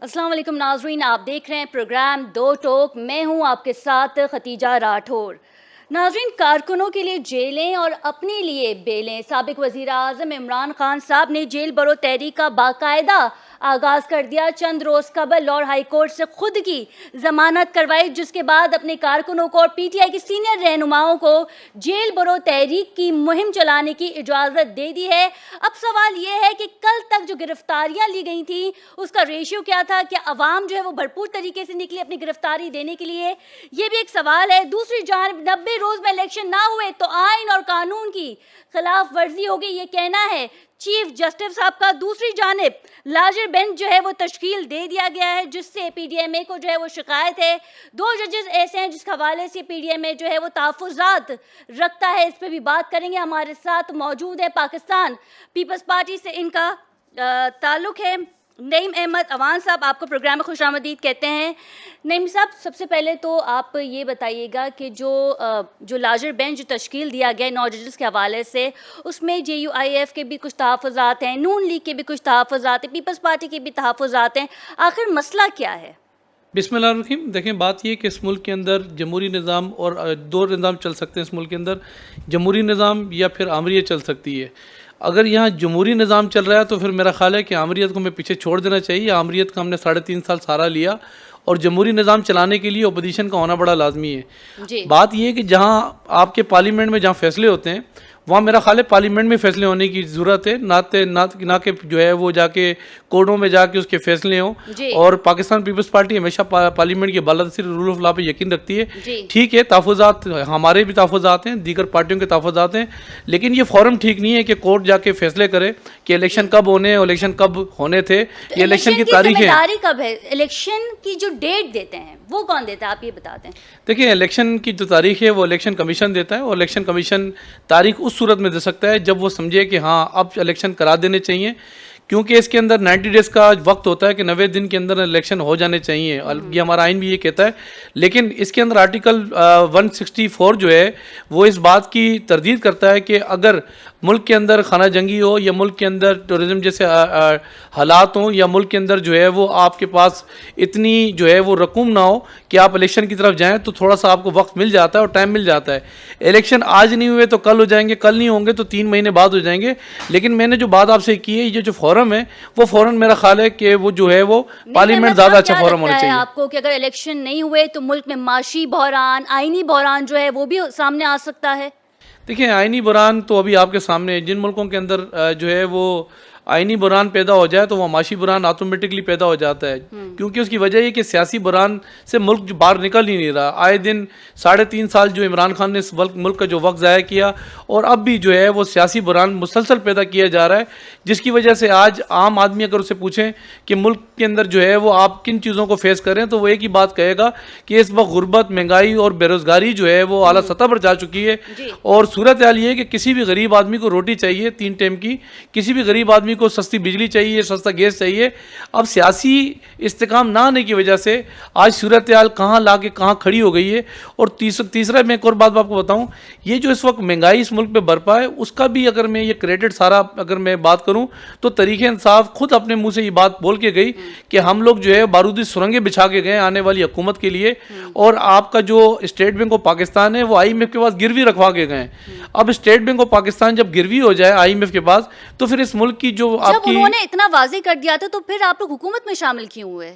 السلام علیکم ناظرین، آپ دیکھ رہے ہیں پروگرام دو ٹوک. میں ہوں آپ کے ساتھ خدیجہ راٹھور. ناظرین، کارکنوں کے لیے جیلیں اور اپنے لیے بیلیں. سابق وزیر اعظم عمران خان صاحب نے جیل برو تحریک کا باقاعدہ آغاز کر دیا. چند روز قبل لاہور ہائی کورٹ سے خود کی ضمانت کروائی، جس کے بعد اپنے کارکنوں کو اور پی ٹی آئی کی سینئر رہنماؤں کو جیل برو تحریک کی مہم چلانے کی اجازت دے دی ہے. اب سوال یہ ہے کہ کل تک جو گرفتاریاں لی گئی تھیں اس کا ریشیو کیا تھا؟ کہ عوام جو ہے وہ بھرپور طریقے سے نکلی اپنی گرفتاری دینے کے لیے؟ یہ بھی ایک سوال ہے. دوسری جانب 90 روز میں الیکشن نہ ہوئے تو آئین اور قانون کی خلاف ورزی ہوگی، یہ کہنا ہے چیف جسٹس صاحب کا. دوسری جانب لارجر بینچ جو ہے وہ تشکیل دے دیا گیا ہے، جس سے پی ڈی ایم اے کو جو ہے وہ شکایت ہے. 2 ججز ایسے ہیں جس کے حوالے سے پی ڈی ایم اے جو ہے وہ تحفظات رکھتا ہے. اس پہ بھی بات کریں گے. ہمارے ساتھ موجود ہے پاکستان پیپلز پارٹی سے ان کا تعلق ہے نعیم احمد اوان صاحب. آپ کو پروگرام میں خوش آمدید کہتے ہیں. نعیم صاحب، سب سے پہلے تو آپ یہ بتائیے گا کہ جو لارجر بینچ جو تشکیل دیا گیا 9 ججز کے حوالے سے، اس میں جے یو آئی ایف کے بھی کچھ تحفظات ہیں، نون لیگ کے بھی کچھ تحفظات ہیں، پیپلز پارٹی کے بھی تحفظات ہیں. آخر مسئلہ کیا ہے؟ بسم اللہ الرحمن الرحیم. دیکھیں، بات یہ کہ اس ملک کے اندر جمہوری نظام اور 2 نظام چل سکتے ہیں. اس ملک کے اندر جمہوری نظام یا پھر آمریت چل سکتی ہے. اگر یہاں جمہوری نظام چل رہا ہے تو پھر میرا خیال ہے کہ آمریت کو ہمیں پیچھے چھوڑ دینا چاہیے. آمریت کا ہم نے 3.5 سال سہارا لیا اور جمہوری نظام چلانے کے لیے اپوزیشن کا ہونا بڑا لازمی ہے. بات یہ ہے کہ جہاں آپ کے پارلیمنٹ میں جہاں فیصلے ہوتے ہیں وہاں میرا خیال ہے پارلیمنٹ میں فیصلے ہونے کی ضرورت ہے، نہ کہ جو ہے وہ جا کے کورٹوں میں جا کے اس کے فیصلے ہوں. اور پاکستان پیپلز پارٹی ہمیشہ پارلیمنٹ کے بالادستی رول آف لا پہ یقین رکھتی ہے. ٹھیک ہے، تحفظات ہمارے بھی تحفظات ہیں، دیگر پارٹیوں کے تحفظات ہیں، لیکن یہ فورم ٹھیک نہیں ہے کہ کورٹ جا کے فیصلے کرے کہ الیکشن کب ہونے ہیں، الیکشن کب ہونے تھے. یہ الیکشن کی تاریخیں کب ہے؟ الیکشن کی جو ڈیٹ دیتے ہیں وہ کون دیتا ہے؟ آپ یہ بتا دیں. دیکھیں، الیکشن کی جو تاریخ ہے وہ الیکشن کمیشن دیتا ہے، اور الیکشن کمیشن تاریخ اس صورت میں دے سکتا ہے جب وہ سمجھے کہ ہاں اب الیکشن کرا دینے چاہیے، کیونکہ اس کے اندر 90 ڈیز کا وقت ہوتا ہے کہ 90 دن کے اندر الیکشن ہو جانے چاہیے. یہ ہمارا آئین بھی یہ کہتا ہے. لیکن اس کے اندر آرٹیکل 164 جو ہے وہ اس بات کی تردید کرتا ہے کہ اگر ملک کے اندر خانہ جنگی ہو یا ملک کے اندر ٹورزم جیسے حالات ہوں یا ملک کے اندر جو ہے وہ آپ کے پاس اتنی جو ہے وہ رقم نہ ہو کہ آپ الیکشن کی طرف جائیں، تو تھوڑا سا آپ کو وقت مل جاتا ہے اور ٹائم مل جاتا ہے. الیکشن آج نہیں ہوئے تو کل ہو جائیں گے، کل نہیں ہوں گے تو 3 مہینے بعد ہو جائیں گے. لیکن میں نے جو بات آپ سے کی ہے، یہ جو فورم ہے وہ فورم میرا خیال ہے کہ وہ جو ہے وہ پارلیمنٹ زیادہ اچھا فورم ہونا چاہیے. آپ کو کہ اگر الیکشن نہیں ہوئے تو ملک میں معاشی بحران، آئینی بحران جو ہے وہ بھی سامنے آ سکتا ہے؟ دیکھیں، آئینی بحران تو ابھی آپ کے سامنے، جن ملکوں کے اندر جو ہے وہ آئینی بحران پیدا ہو جائے تو وہ معاشی بحران آٹومیٹکلی پیدا ہو جاتا ہے. کیونکہ اس کی وجہ یہ کہ سیاسی بحران سے ملک باہر نکل ہی نہیں رہا. آئے دن 3.5 سال جو عمران خان نے اس ملک کا جو وقت ضائع کیا، اور اب بھی جو ہے وہ سیاسی بحران مسلسل پیدا کیا جا رہا ہے، جس کی وجہ سے آج عام آدمی اگر اسے پوچھیں کہ ملک کے اندر جو ہے وہ آپ کن چیزوں کو فیس کریں تو وہ ایک ہی بات کہے گا کہ اس وقت غربت، مہنگائی اور بے روزگاری جو ہے وہ اعلیٰ سطح پر جا چکی ہے. اور صورتحال یہ ہے کہ کسی بھی غریب آدمی کو روٹی چاہیے 3 ٹائم کی، کسی بھی غریب آدمی کو سستی بجلی چاہیے، سستا گیس چاہیے. اب سیاسی استحکام نہ آنے کی وجہ سے آج صورتحال کہاں لا کے کہاں کھڑی ہو گئی ہے. اور تیسرا میں ایک اور بات آپ کو بتاؤں، یہ جو اس وقت مہنگائی اس ملک پہ برپا ہے، اس کا بھی اگر میں یہ کریڈٹ سارا اگر میں بات کروں تو تحریک انصاف خود اپنے منہ سے یہ بات بول کے گئی کہ ہم لوگ جو ہے بارودی سرنگیں بچھا کے گئے آنے والی حکومت کے لیے. اور آپ کا جو اسٹیٹ بینک آف پاکستان ہے وہ آئی ایم ایف کے پاس گروی رکھوا کے گئے. اب اسٹیٹ بینک آف پاکستان جب گروی ہو جائے آئی ایم ایف کے پاس تو پھر اس ملک کی جو آپ کی، انہوں نے اتنا واضح کر دیا تھا تو پھر آپ لوگ حکومت میں شامل کیوں ہوئے؟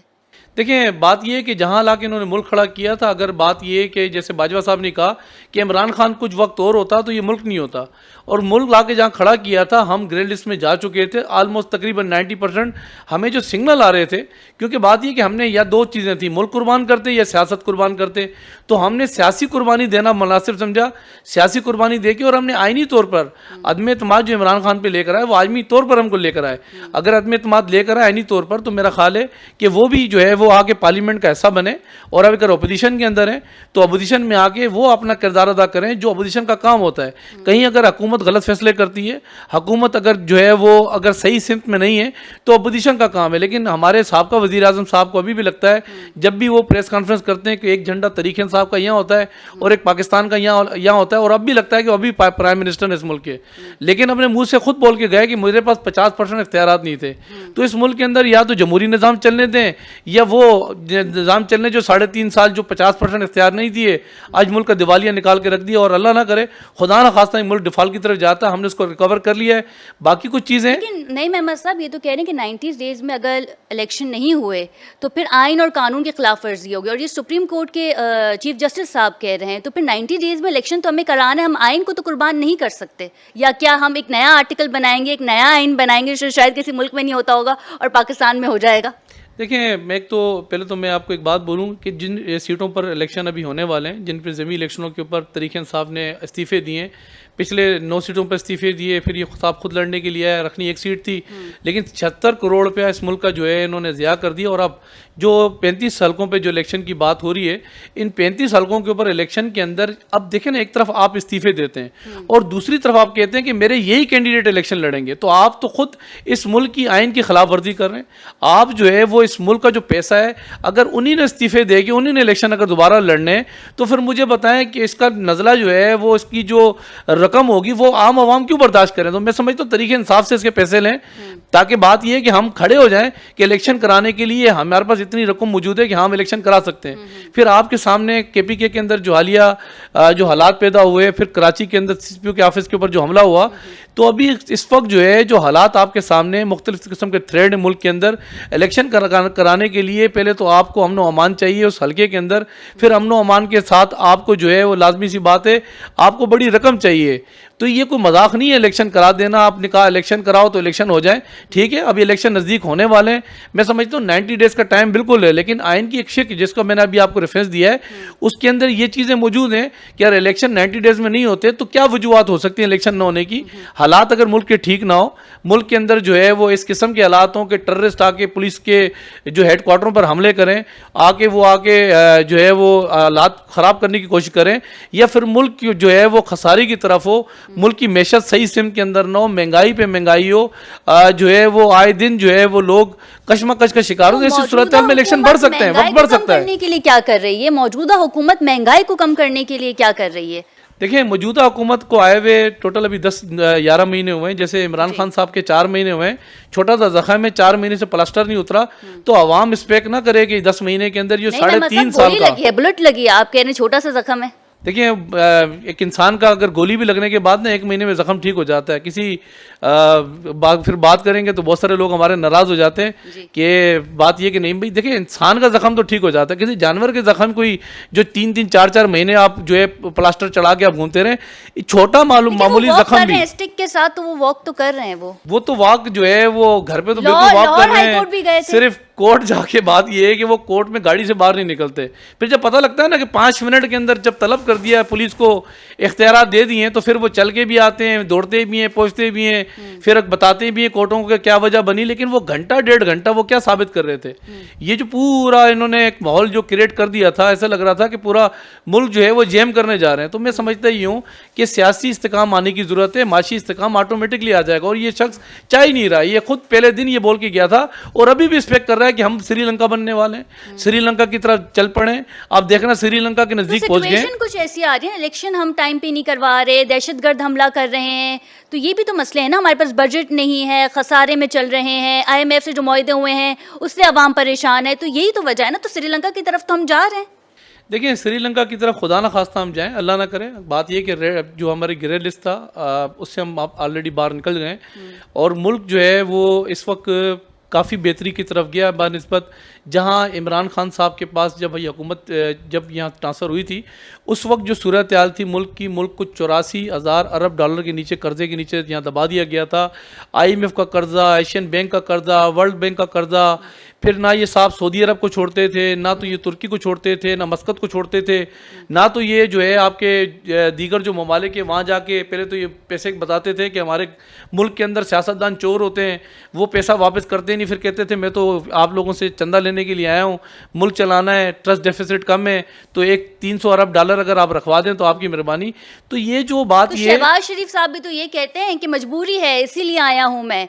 دیکھیں، بات یہ ہے کہ جہاں لا کے انہوں نے ملک کھڑا کیا تھا، اگر بات یہ ہے کہ جیسے باجوہ صاحب نے کہا کہ عمران خان کچھ وقت اور ہوتا تو یہ ملک نہیں ہوتا، اور ملک لا کے جہاں کھڑا کیا تھا ہم گرے لسٹ میں جا چکے تھے. آلموسٹ تقریباً 90% ہمیں جو سگنل آ رہے تھے، کیونکہ بات یہ کہ ہم نے یا 2 چیزیں تھیں، ملک قربان کرتے یا سیاست قربان کرتے. تو ہم نے سیاسی قربانی دینا مناسب سمجھا، سیاسی قربانی دے کے، اور ہم نے آئینی طور پر عدم اعتماد جو عمران خان پہ لے کر آئے وہ آئینی طور پر ہم کو لے کر آئے. اگر عدم اعتماد لے کر آئے آئینی طور پر تو میرا خیال ہے کہ وہ بھی جو ہے ہے وہ آ کے پارلیمنٹ کا حصہ بنے, اور اب اگر اپوزیشن کے اندر ہیں تو اپوزیشن میں آ کے وہ اپنا کردار ادا کریں جو اپوزیشن کا کام ہوتا ہے. کہیں اگر حکومت غلط فیصلے کرتی ہے, حکومت اگر جو ہے وہ اگر صحیح سمت میں نہیں ہے تو اپوزیشن کا کام ہے. لیکن ہمارے سابقہ وزیر اعظم صاحب کو ابھی بھی لگتا ہے جب بھی وہ پریس کانفرنس کرتے ہیں کہ ایک جھنڈا طریق انصاف کا یہاں ہوتا ہے اور ایک پاکستان کا یہاں ہوتا ہے, اور اب بھی لگتا ہے کہ ابھی پرائم منسٹر نے اس ملک کے, لیکن اپنے منہ سے خود بول کے گئے کہ میرے پاس 50% اختیارات نہیں تھے. تو اس ملک کے اندر یا تو جمہوری نظام چلنے دیں یا وہ نظام چلنے جو 3.5 سال جو 50% اختیار نہیں دیے, آج ملک کا دیوالیہ نکال کے رکھ دیا, اور اللہ نہ کرے خدا نہ خواستہ ملک ڈیفالٹ کی طرف جاتا ہے. ہم نے اس کو ریکور کر لیا ہے, باقی کچھ چیزیں. لیکن نہیں محمد صاحب, یہ تو کہہ رہے ہیں کہ 90 ڈیز میں اگر الیکشن نہیں ہوئے تو پھر آئین اور قانون کی خلاف ورزی ہوگی, اور یہ سپریم کورٹ کے چیف جسٹس صاحب کہہ رہے ہیں. تو پھر 90 ڈیز میں الیکشن تو ہمیں کرانا ہے, ہم آئین کو تو قربان نہیں کر سکتے. یا کیا ہم ایک نیا آرٹیکل بنائیں گے, ایک نیا آئین بنائیں گے جو شاید کسی ملک میں نہیں ہوتا ہوگا اور پاکستان میں ہو جائے گا؟ دیکھیں, میں ایک تو پہلے تو میں آپ کو ایک بات بولوں کہ جن سیٹوں پر الیکشن ابھی ہونے والے ہیں, جن پہ ضمنی الیکشنوں کے اوپر طریق انصاف نے استعفے دیے, پچھلے 9 سیٹوں پر استعفے دیے, پھر یہ صاحب خود لڑنے کے لیے رکھنی ایک سیٹ تھی, لیکن 76 کروڑ روپیہ اس ملک کا جو ہے انہوں نے ضیاع کر دیا. اور اب جو 35 حلقوں پہ جو الیکشن کی بات ہو رہی ہے, ان 35 حلقوں کے اوپر الیکشن کے اندر اب دیکھیں نا, ایک طرف آپ استعفے دیتے ہیں اور دوسری طرف آپ کہتے ہیں کہ میرے یہی کینڈیڈیٹ الیکشن لڑیں گے, تو آپ تو خود اس ملک کی آئین کی خلاف ورزی کر رہے ہیں. آپ جو ہے وہ اس ملک کا جو پیسہ ہے, اگر انہی نے استعفے دے کے انہی نے الیکشن اگر دوبارہ لڑنے, تو پھر مجھے بتائیں کہ اس کا نزلہ جو ہے وہ اس کی جو رقم ہوگی وہ عام عوام کیوں برداشت کریں. تو میں سمجھتا ہوں طریقے انصاف سے اس کے پیسے لیں, تاکہ بات یہ ہے کہ ہم کھڑے ہو جائیں کہ الیکشن کرانے کے لیے ہمارے پاس اتنی رقم موجود ہے کہ ہم الیکشن کرا سکتے ہیں. پھر آپ کے سامنے کے پی کے اندر جو حالیہ جو حالات پیدا ہوئے, پھر کراچی کے اندر سی پی او کے آفس کے اوپر جو حملہ ہوا, تو ابھی اس وقت جو ہے جو حالات آپ کے سامنے مختلف قسم کے تھریڈ ملک کے اندر الیکشن کرانے کے لیے پہلے تو آپ کو امن و امان چاہیے اس حلقے کے اندر, پھر امن و امان کے ساتھ آپ کو جو ہے وہ لازمی سی بات ہے آپ کو بڑی رقم چاہیے. تو یہ کوئی مذاق نہیں ہے الیکشن کرا دینا. آپ نے کہا الیکشن کراؤ تو الیکشن ہو جائے, ٹھیک ہے, ابھی الیکشن نزدیک ہونے والے ہیں. میں سمجھتا ہوں 90 ڈیز کا ٹائم بالکل ہے, لیکن آئین کی ایک شک جس کا میں نے ابھی آپ کو ریفرنس دیا ہے, اس کے اندر یہ چیزیں موجود ہیں کہ اگر الیکشن 90 ڈیز میں نہیں ہوتے تو کیا وجوہات ہو سکتی ہیں الیکشن نہ ہونے کی. حالات اگر ملک کے ٹھیک نہ ہو, ملک کے اندر جو ہے وہ اس قسم کے حالات ہوں کہ ٹیررسٹ آ کے پولیس کے جو ہیڈ کوارٹروں پر حملے کریں, آ کے جو ہے وہ حالات خراب کرنے کی کوشش کریں, یا پھر ملک جو ہے وہ خسارے کی طرف ہو, ملک کی معیشت صحیح سمت کے اندر نہ ہو, مہنگائی پہ مہنگائی ہو, جو ہے وہ آئے دن جو ہے وہ لوگ کشمکش کا شکار ہو. ایسی صورتحال میں الیکشن بڑھ سکتے ہیں, وقت بڑھ سکتا ہے. کرنے کے لیے کیا کر رہی ہے موجودہ حکومت؟ مہنگائی کو کم کرنے کے لیے کیا کر رہی ہے؟ دیکھیں, موجودہ حکومت کو آئے ہوئے ٹوٹل ابھی 10-11 مہینے ہوئے ہیں. جیسے عمران خان صاحب کے 4 مہینے ہوئے ہیں, چھوٹا سا زخم ہے, 4 مہینے سے پلاسٹر نہیں اترا, تو عوام اسپیک نہ کرے کہ 10 مہینے کے اندر جو 3.5 سال کا بلٹ لگی ہے, آپ کہہ رہے ہیں چھوٹا سا زخم ہے. دیکھیں, ایک انسان کا اگر گولی بھی لگنے کے بعد نا 1 مہینے میں زخم ٹھیک ہو جاتا ہے. کسی پھر بات کریں گے تو بہت سارے لوگ ہمارے ناراض ہو جاتے ہیں کہ بات یہ کہ نہیں بھائی, دیکھیں انسان کا زخم تو ٹھیک ہو جاتا ہے, کسی جانور کے زخم کوئی جو 3-3 4-4 مہینے آپ جو ہے پلاسٹر چڑھا کے آپ گھومتے رہیں, چھوٹا معمولی زخم بھی اسٹک کے ساتھ تو وہ واک تو کر رہے ہیں, وہ تو واک جو ہے وہ گھر پہ تو بالکل واک کر رہے ہیں, صرف کورٹ جا کے بات یہ ہے کہ وہ کورٹ میں گاڑی سے باہر نہیں نکلتے. پھر جب پتہ لگتا ہے نا کہ 5 منٹ کے اندر جب طلب کر دیا پولیس کو, اختیارات دے دیے ہیں, تو پھر وہ چل کے بھی آتے ہیں, دوڑتے بھی ہیں, پہنچتے بھی ہیں, پھر بتاتے بھی ہیں کورٹوں کو کیا وجہ بنی. لیکن وہ گھنٹہ 1.5 گھنٹہ وہ کیا ثابت کر رہے تھے؟ یہ جو پورا انہوں نے ایک ماحول جو کریٹ کر دیا تھا, ایسا لگ رہا تھا کہ پورا ملک جو ہے وہ جیم کرنے جا رہے ہیں. تو میں سمجھتا ہی ہوں کہ سیاسی استحکام آنے کی ضرورت ہے, معاشی استحکام آٹومیٹکلی آ جائے گا. اور یہ شخص چاہ ہی نہیں رہا, یہ خود پہلے دن یہ بول کے گیا تھا اور ابھی بھی اسپیکٹ کر رہا ہے کہ ہم سری لنکا بننے والے ہیں, سری لنکا کی طرف چل پڑے. آپ دیکھنا سری لنکا کے نزدیک پہنچ گئے. کچھ ایسی آ رہی ہے, الیکشن ہم ٹائم پہ نہیں کروا رہے, دہشت گرد حملہ کر رہے ہیں, تو یہ بھی تو مسئلے ہیں نا. ہمارے پاس بجٹ نہیں ہے, خسارے میں چل رہے ہیں, آئی ایم ایف سے جو معاہدے ہوئے ہیں اس سے عوام پریشان ہے, تو یہی تو وجہ ہے نا. تو سری لنکا کی طرف تو ہم جا رہے ہیں. دیکھیں, سری لنکا کی طرف خدا نہ خواستہ ہم جائیں, اللہ نہ کرے. بات یہ کہ جو ہماری گرے لسٹ تھا اس سے ہم آلریڈی باہر نکل گئے, اور ملک جو ہے وہ اس وقت کافی بہتری کی طرف گیا بنسبت جہاں عمران خان صاحب کے پاس جب حکومت جب یہاں ٹرانسفر ہوئی تھی, اس وقت جو صورتحال تھی ملک کی, ملک کو 84,000 ارب ڈالر کے نیچے قرضے کے نیچے یہاں دبا دیا گیا تھا. آئی ایم ایف کا قرضہ, ایشین بینک کا قرضہ, ورلڈ بینک کا قرضہ, پھر نہ یہ صاحب سعودی عرب کو چھوڑتے تھے, نہ تو یہ ترکی کو چھوڑتے تھے, نہ مسقط کو چھوڑتے تھے, نہ تو یہ جو ہے آپ کے دیگر جو ممالک ہیں وہاں جا کے پہلے تو یہ پیسے بتاتے تھے کہ ہمارے ملک کے اندر سیاستدان چور ہوتے ہیں, وہ پیسہ واپس کرتے نہیں, پھر کہتے تھے میں تو آپ لوگوں سے چندہ لینے کے لیے آیا ہوں, ملک چلانا ہے, ٹرسٹ ڈیفیسٹ کم ہے, تو ایک $300 ارب اگر آپ رکھوا دیں تو آپ کی مہربانی. تو یہ جو بات تو یہ شہباز شریف صاحب بھی تو یہ کہتے ہیں کہ مجبوری ہے اسی لیے آیا ہوں میں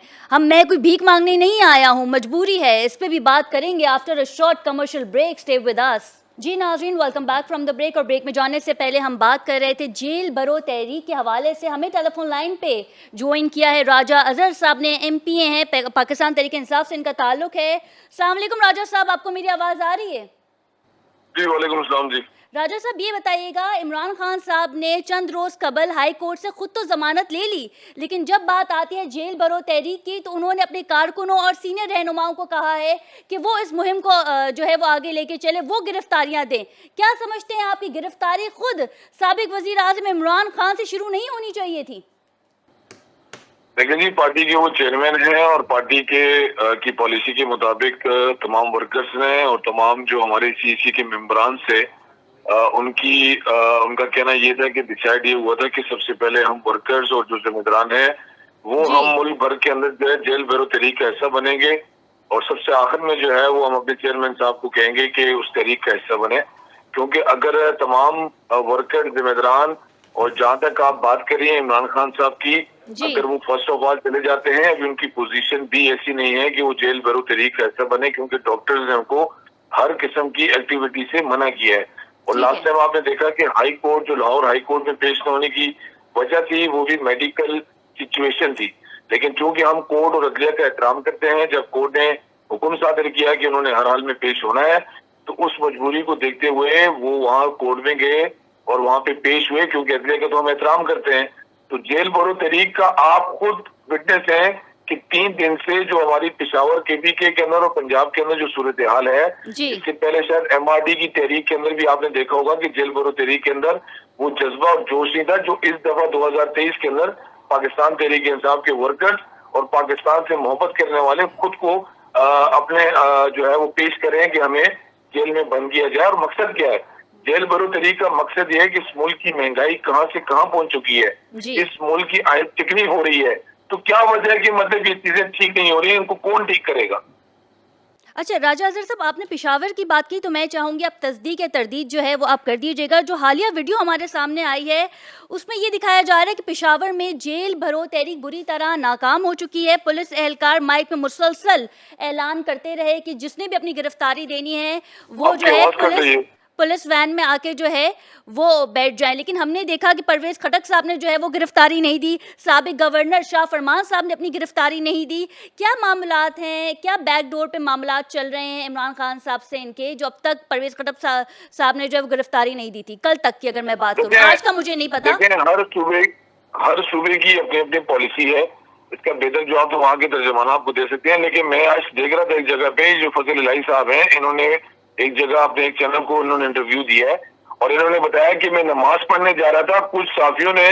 کوئی بھیک مانگنے نہیں آیا ہوں, مجبوری ہے. اس پہ بھی بات کریں گے after a short commercial break. Stay with us. جی ناظرین, welcome back from the break. اور بریک میں جانے سے پہلے ہم بات کر رہے تھے جیل برو تحریک کے حوالے سے. ہمیں ٹیلی فون لائن پہ جوائن کیا ہے راجہ اظہر صاحب نے, MP ہیں, پاکستان تحریک انصاف سے ان کا تعلق ہے. السلام علیکم راجہ صاحب, آپ کو میری آواز آ رہی ہے؟ جی وعلیکم السلام. جی راجہ صاحب یہ بتائیے گا, عمران خان صاحب نے چند روز قبل ہائی کورٹ سے خود تو ضمانت لے لی, لیکن جب بات آتی ہے جیل برو تحریک کی تو انہوں نے اپنے کارکنوں اور سینئر رہنماؤں کو کہا ہے کہ وہ اس مہم کو جو ہے وہ آگے لے کے چلے, وہ گرفتاریاں دیں. کیا سمجھتے ہیں آپ کی گرفتاری خود سابق وزیر اعظم عمران خان سے شروع نہیں ہونی چاہیے تھی؟ دیکھیں جی, پارٹی کے وہ چیئرمین ہیں اور پارٹی کی پالیسی کے مطابق تمام ورکرز نے اور تمام جو ہمارے CEC کے ممبران سے ان کا کہنا یہ تھا کہ ڈیسائیڈ یہ ہوا تھا کہ سب سے پہلے ہم ورکرز اور جو ذمہ داران ہیں وہ ہم ملک بھر کے اندر جو ہے جیل بیرو تحریک کا حصہ بنیں گے, اور سب سے آخر میں جو ہے وہ ہم اپنے چیئرمین صاحب کو کہیں گے کہ اس تحریک کا حصہ بنے. کیونکہ اگر تمام ورکر ذمہ داران, اور جہاں تک آپ بات کر رہی ہیں عمران خان صاحب کی, اگر وہ فرسٹ آف آل چلے جاتے ہیں, ابھی ان کی پوزیشن بھی ایسی نہیں ہے کہ وہ جیل بیرو تحریک کا حصہ بنے, کیونکہ ڈاکٹرز نے ان کو ہر قسم کی ایکٹیویٹی سے منع کیا ہے. اور لاسٹ ٹائم آپ نے دیکھا کہ ہائی کورٹ, جو لاہور ہائی کورٹ میں پیش نہ ہونے کی وجہ تھی وہ بھی میڈیکل سچویشن تھی. لیکن چونکہ ہم کورٹ اور عدلیہ کا احترام کرتے ہیں, جب کورٹ نے حکم صادر کیا کہ انہوں نے ہر حال میں پیش ہونا ہے, تو اس مجبوری کو دیکھتے ہوئے وہ وہاں کورٹ میں گئے اور وہاں پہ پیش ہوئے, کیونکہ عدلیہ کا تو ہم احترام کرتے ہیں. تو جیل برو تحریک کا آپ خود وٹنس ہیں کہ 3 دن سے جو ہماری پشاور KPK کے اندر اور پنجاب کے اندر جو صورتحال ہے, اس سے پہلے شاید MRD کی تحریک کے اندر بھی آپ نے دیکھا ہوگا کہ جیل برو تحریک کے اندر وہ جذبہ اور جوش نہیں تھا جو اس دفعہ 2023 کے اندر پاکستان تحریک انصاف کے ورکرز اور پاکستان سے محبت کرنے والے خود کو اپنے جو ہے وہ پیش کریں کہ ہمیں جیل میں بند کیا جائے. اور مقصد کیا ہے جیل برو تحریک کا؟ مقصد یہ ہے کہ اس ملک کی مہنگائی کہاں سے کہاں پہنچ چکی ہے, اس ملک کی آئے چکنی ہو رہی ہے, تو کیا وجہ ہے کہ مطلب یہ چیزیں ٹھیک نہیں ہو رہی ہیں, ان کو کون ٹھیک کرے گا؟ اچھا راجہ اظہر صاحب, آپ نے پشاور کی بات کی تو میں چاہوں گی آپ تصدیق یا تردید جو ہے وہ آپ کر دیجیے گا. جو حالیہ ویڈیو ہمارے سامنے آئی ہے اس میں یہ دکھایا جا رہا ہے کہ پشاور میں جیل بھرو تحریک بری طرح ناکام ہو چکی ہے. پولیس اہلکار مائک میں مسلسل اعلان کرتے رہے کہ جس نے بھی اپنی گرفتاری دینی ہے وہ جو ہے پولیس وین میں آ کے جو ہے وہ بیٹھ جائیں. لیکن ہم نے دیکھا کہ پرویز خٹک صاحب نے جو ہے وہ گرفتاری نہیں دی, سابق گورنر شاہ فرمان صاحب نے اپنی گرفتاری نہیں دی. کیا معاملات ہیں, کیا بیک ڈور پہ معاملات چل رہے ہیں عمران خان صاحب سے ان کے, جو اب تک پرویز خٹک صاحب نے جو ہے وہ گرفتاری نہیں دی تھی کل تک کی اگر میں بات کروں, آج کا مجھے نہیں پتا. ہر صوبے کی اپنی اپنی پالیسی ہے, اس کا بہتر جواب تو وہاں کے ترجمان آپ کو دے سکتے ہیں. لیکن میں آج دیکھ رہا تھا ایک جگہ پہ جو فضل الہی صاحب ہیں, انہوں نے ایک جگہ اپنے ایک چینل کو انہوں نے انٹرویو دیا ہے اور انہوں نے بتایا کہ میں نماز پڑھنے جا رہا تھا, کچھ صحافیوں نے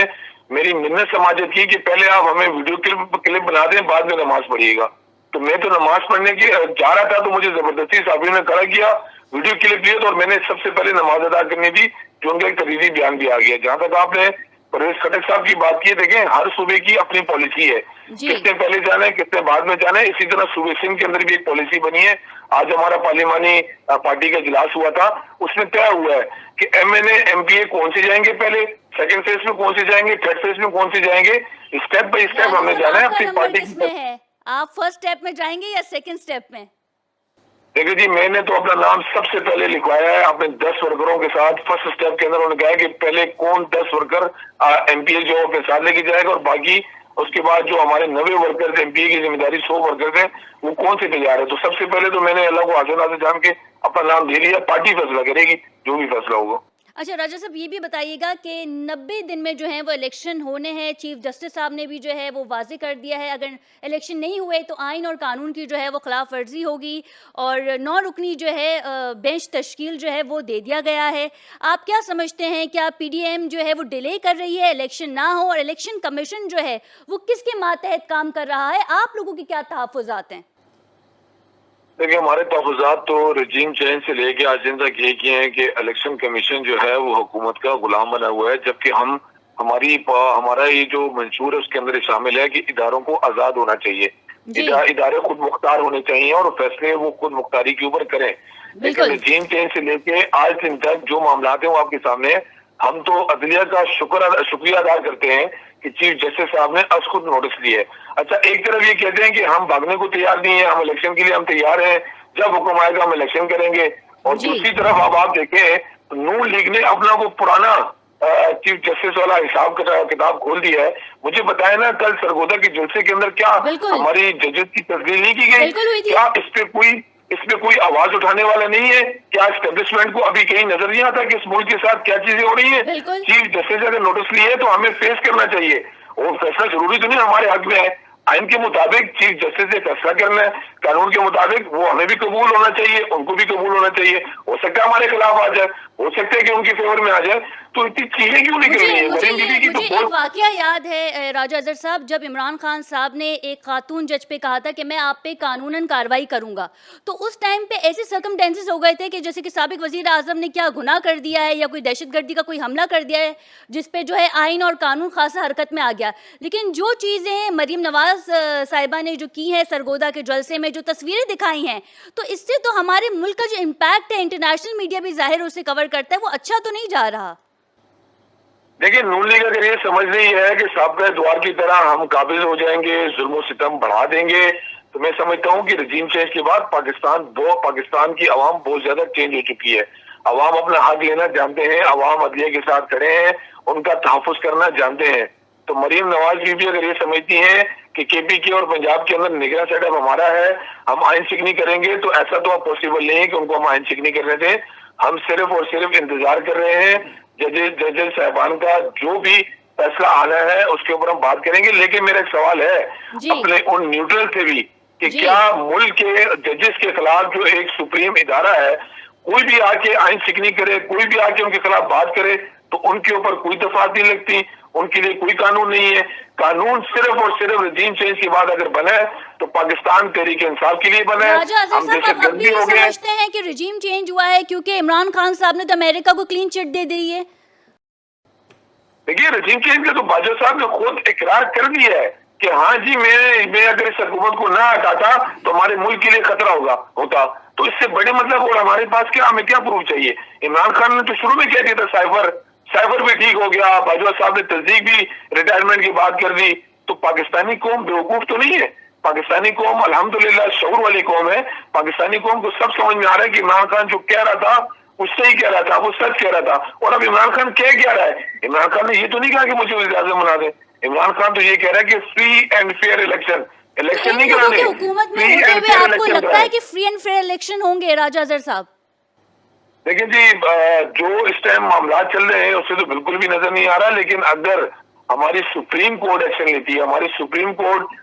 میری منت سماجت کی کہ پہلے آپ ہمیں ویڈیو کلپ بنا دیں, بعد میں نماز پڑھیے گا. تو میں تو نماز پڑھنے کی جا رہا تھا, تو مجھے زبردستی صحافیوں نے کھڑا کیا, ویڈیو کلپ لیے, اور میں نے سب سے پہلے نماز ادا کرنی تھی, جو ان کا ایک تقریری بیان بھی آ گیا. جہاں تک آپ نے پرویز خٹک صاحب کی بات کی, دیکھیں ہر صوبے کی اپنی پالیسی ہے, کس نے پہلے جانا ہے کس نے بعد میں جانا ہے. اسی طرح صوبے سندھ کے اندر بھی ایک پالیسی بنی ہے. آج ہمارا پارلیمانی پارٹی کا اجلاس ہوا تھا, اس میں طے ہوا ہے کہ MNA MPA کون سے جائیں گے پہلے, سیکنڈ فیز میں کون سے جائیں گے, تھرڈ فیز میں کون سے جائیں گے, اسٹیپ بائی اسٹیپ ہمیں جانا ہے اپنی پارٹی کی. آپ فرسٹ اسٹیپ میں جائیں گے یا سیکنڈ اسٹیپ میں؟ دیکھیں جی, میں نے تو اپنا نام سب سے پہلے لکھوایا ہے اپنے 10 ورکروں کے ساتھ. فرسٹ اسٹیپ کے اندر انہوں نے کہا کہ پہلے کون 10 ورکر MPA جو اپنے ساتھ لے کے جائے گا, اور باقی اس کے بعد جو ہمارے 90 ورکر MPA کی ذمہ داری 100 ورکر ہیں وہ کون سے تیار ہے. تو سب سے پہلے تو میں نے اللہ کو حاضر جان کے اپنا نام دے لیا, پارٹی فیصلہ کرے گی جو بھی فیصلہ ہوگا. اچھا راجہ صاحب یہ بھی بتائیے گا کہ 90 دن میں جو ہیں وہ الیکشن ہونے ہیں, چیف جسٹس صاحب نے بھی جو ہے وہ واضح کر دیا ہے, اگر الیکشن نہیں ہوئے تو آئین اور قانون کی جو ہے وہ خلاف ورزی ہوگی, اور 9 رکنی جو ہے بینچ تشکیل جو ہے وہ دے دیا گیا ہے. آپ کیا سمجھتے ہیں, کیا PDM جو ہے وہ ڈیلے کر رہی ہے الیکشن نہ ہو, اور الیکشن کمیشن جو ہے وہ کس کے ماتحت کام کر رہا ہے؟ آپ لوگوں کے کیا تحفظات ہیں؟ دیکھیں ہمارے تحفظات تو رجیم چینج سے لے کے آج دن تک یہ کیے ہیں کہ الیکشن کمیشن جو ہے وہ حکومت کا غلام بنا ہوا ہے, جبکہ ہمارا یہ جو منشور ہے اس کے اندر شامل ہے کہ اداروں کو آزاد ہونا چاہیے. ادارے خود مختار ہونے چاہیے اور فیصلے وہ خود مختاری کے اوپر کریں. لیکن رجیم چینج سے لے کے آج دن تک جو معاملات ہیں وہ آپ کے سامنے ہیں. ہم تو عدلیہ کا شکریہ ادا کرتے ہیں کہ چیف جسٹس صاحب نے از خود نوٹس لیے. اچھا ایک طرف یہ کہتے ہیں کہ ہم بھاگنے کو تیار نہیں ہیں, ہم الیکشن کے لیے ہم تیار ہیں, جب حکم آئے گا ہم الیکشن کریں گے. اور دوسری طرف اب آپ دیکھیں نون لیگ نے اپنا وہ پرانا چیف جسٹس والا حساب کتاب کھول دیا ہے. مجھے بتائیں نا کل سرگودا کے جلسے کے اندر کیا ہماری ججز کی تسلیل نہیں کی گئی؟ کیا اس پہ کوئی آواز اٹھانے والا نہیں ہے؟ کیا اسٹیبلشمنٹ کو ابھی کہیں نظر نہیں آتا کہ اس ملک کے ساتھ کیا چیزیں ہو رہی ہیں؟ چیف جسٹس اگر نوٹس لیے تو ہمیں فیس کرنا چاہیے. اور فیصلہ ضروری تو نہیں ہمارے حق میں ہے, آئین کے مطابق چیف جسٹس سے فیصلہ کرنا ہے, قانون کے مطابق وہ ہمیں بھی قبول ہونا چاہیے, ان کو بھی قبول ہونا چاہیے. ہو سکتا ہے ہمارے خلاف آ جائے, ہو سکتا ہے کہ ان کے فیور میں آ جائے, تو اتنی چیزیں کیوں نہیں کرنی ہے؟ مجھے ایک واقعہ یاد ہے راجہ اظہر صاحب, جب عمران خان صاحب نے ایک خاتون جج پہ کہا تھا کہ میں آپ پہ قانوناً کارروائی کروں گا, تو اس ٹائم پہ ایسے سرکمٹینسز ہو گئے تھے کہ جیسے کہ سابق وزیر اعظم نے کیا گناہ کر دیا ہے یا کوئی دہشت گردی کا کوئی حملہ کر دیا ہے جس پہ جو ہے آئین اور قانون خاصا حرکت میں آ گیا. لیکن جو چیزیں مریم نواز صاحبہ نے جو کی ہیں سرگودا کے جلسے میں, جو تصویریں دکھائی ہیں, تو اس سے تو ہمارے ملک کا جو امپیکٹ ہے انٹرنیشنل میڈیا بھی ظاہر اسے کور کرتا ہے, وہ اچھا تو نہیں جا رہا. دیکھیں نون لیگ اگر یہ سمجھ رہی ہے کہ سابقہ دوار کی طرح ہم قابض ہو جائیں گے, ظلم و ستم بڑھا دیں گے, تو میں سمجھتا ہوں کہ رجیم چینج کے بعد پاکستان کی عوام بہت زیادہ چینج ہو چکی ہے. عوام اپنا حق لینا جانتے ہیں, عوام عدلیہ کے ساتھ کھڑے ہیں, ان کا تحفظ کرنا جانتے ہیں. تو مریم نواز بھی اگر یہ سمجھتی ہیں کہ کے پی کے اور پنجاب کے اندر نگراں سیٹ اپ ہمارا ہے, ہم آئین شکنی کریں گے, تو ایسا تو اب پاسبل نہیں ہے کہ ان کو ہم آئین شکنی کرنے دیں. ہم صرف اور صرف انتظار کر رہے ہیں ججز صاحبان کا جو بھی فیصلہ آنا ہے اس کے اوپر ہم بات کریں گے. لیکن میرا ایک سوال ہے اپنے ان نیوٹرل سے بھی کہ کیا ملک کے ججز کے خلاف جو ایک سپریم ادارہ ہے, کوئی بھی آ کے آئین شکنی کرے, کوئی بھی آ کے ان کے خلاف بات کرے, تو ان کے اوپر کوئی دفعات نہیں لگتی, ان کے لیے کوئی قانون نہیں ہے. قانون صرف اور صرف رجیم چینج کے بعد اگر بنا ہے تو پاکستان تحریک انصاف کے لیے بنا ہے. ہم دہشت گردی ہو گئے سمجھتے ہیں کہ رجیم چینج ہوا ہے کیونکہ عمران خان صاحب نے تو امریکہ کو کلین چٹ دے دی ہے. دیکھیے رجیم چینج کا تو باجوہ صاحب نے خود اقرار کر دیا ہے کہ ہاں جی میں اگر اس حکومت کو نہ ہٹاتا تو ہمارے ملک کے لیے خطرہ ہوتا. تو اس سے بڑے مطلب اور ہمارے پاس کیا, ہمیں کیا پروف چاہیے؟ عمران خان نے تو شروع میں کہہ دیا تھا سائفر بھی ٹھیک ہو گیا, باجوہ صاحب نے تصدیق بھی ریٹائرمنٹ کی بات کر دی. تو پاکستانی قوم بیوقوف تو نہیں ہے, پاکستانی قوم الحمدللہ شعور والی قوم ہے. پاکستانی قوم کو سب سمجھ میں آ رہا ہے کہ عمران خان جو کہہ رہا تھا وہ صحیح کہہ رہا تھا, وہ سچ کہہ رہا تھا. اور اب عمران خان کہہ کیا رہا ہے؟ عمران خان نے یہ تو نہیں کہا کہ مجھے وزیر اعظم بنا دیں. عمران خان تو یہ کہہ رہا ہے کہ فری اینڈ فیئر الیکشن نہیں کرانے. حکومت میں ہوتے ہوئے آپ کو لگتا ہے کہ فری اینڈ فیئر الیکشن ہوں گے راجہ اظہر صاحب؟ دیکھیں جی جو اس ٹائم معاملات چل رہے ہیں اس سے تو بالکل بھی نظر نہیں آ رہا. لیکن اگر ہماری سپریم کورٹ ایکشن لیتی ہے, ہماری سپریم کورٹ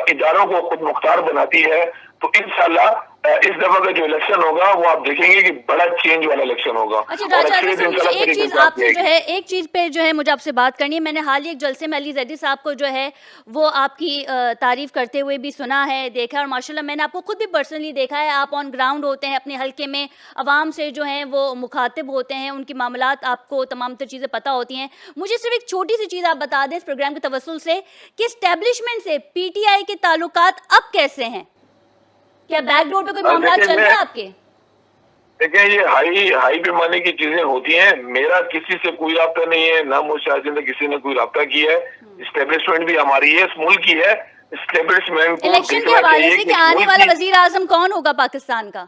اداروں کو خود مختار بناتی ہے, تو انشاءاللہ اس دفعہ کا جو الیکشن ہوگا وہ آپ دیکھیں گے کہ بڑا چینج والا الیکشن ہوگا. اچھا راجہ اظہر صاحب ایک چیز آپ سے جو ہے ایک چیز پہ جو ہے مجھے آپ سے بات کرنی ہے. میں نے حال ہی ایک جلسے میں علی زیدی صاحب کو جو ہے وہ آپ کی تعریف کرتے ہوئے بھی سنا ہے, دیکھا, اور ماشاءاللہ میں نے آپ کو خود بھی پرسنلی دیکھا ہے. آپ آن گراؤنڈ ہوتے ہیں, اپنے حلقے میں عوام سے جو ہیں وہ مخاطب ہوتے ہیں, ان کی معاملات آپ کو تمام تر چیزیں پتہ ہوتی ہیں. مجھے صرف ایک چھوٹی سی چیز آپ بتا دیں اس پروگرام کے توسل سے کہ اسٹیبلشمنٹ سے پی ٹی آئی کے تعلقات اب کیسے ہیں؟ کیا بیک ڈور پہ کوئی معاملات چل رہے ہیں آپ کے؟ دیکھیں یہ ہائی پیمانے کی چیزیں ہوتی ہیں. میرا کسی سے کوئی رابطہ نہیں ہے, نہ مجھ سے کسی نے کوئی رابطہ کیا ہے. اسٹیبلشمنٹ بھی ہماری ہے, اس ملک کی ہے. اسٹیبلشمنٹ کو الیکشن کے حوالے سے کہ آنے والا وزیر اعظم کون ہوگا پاکستان کا؟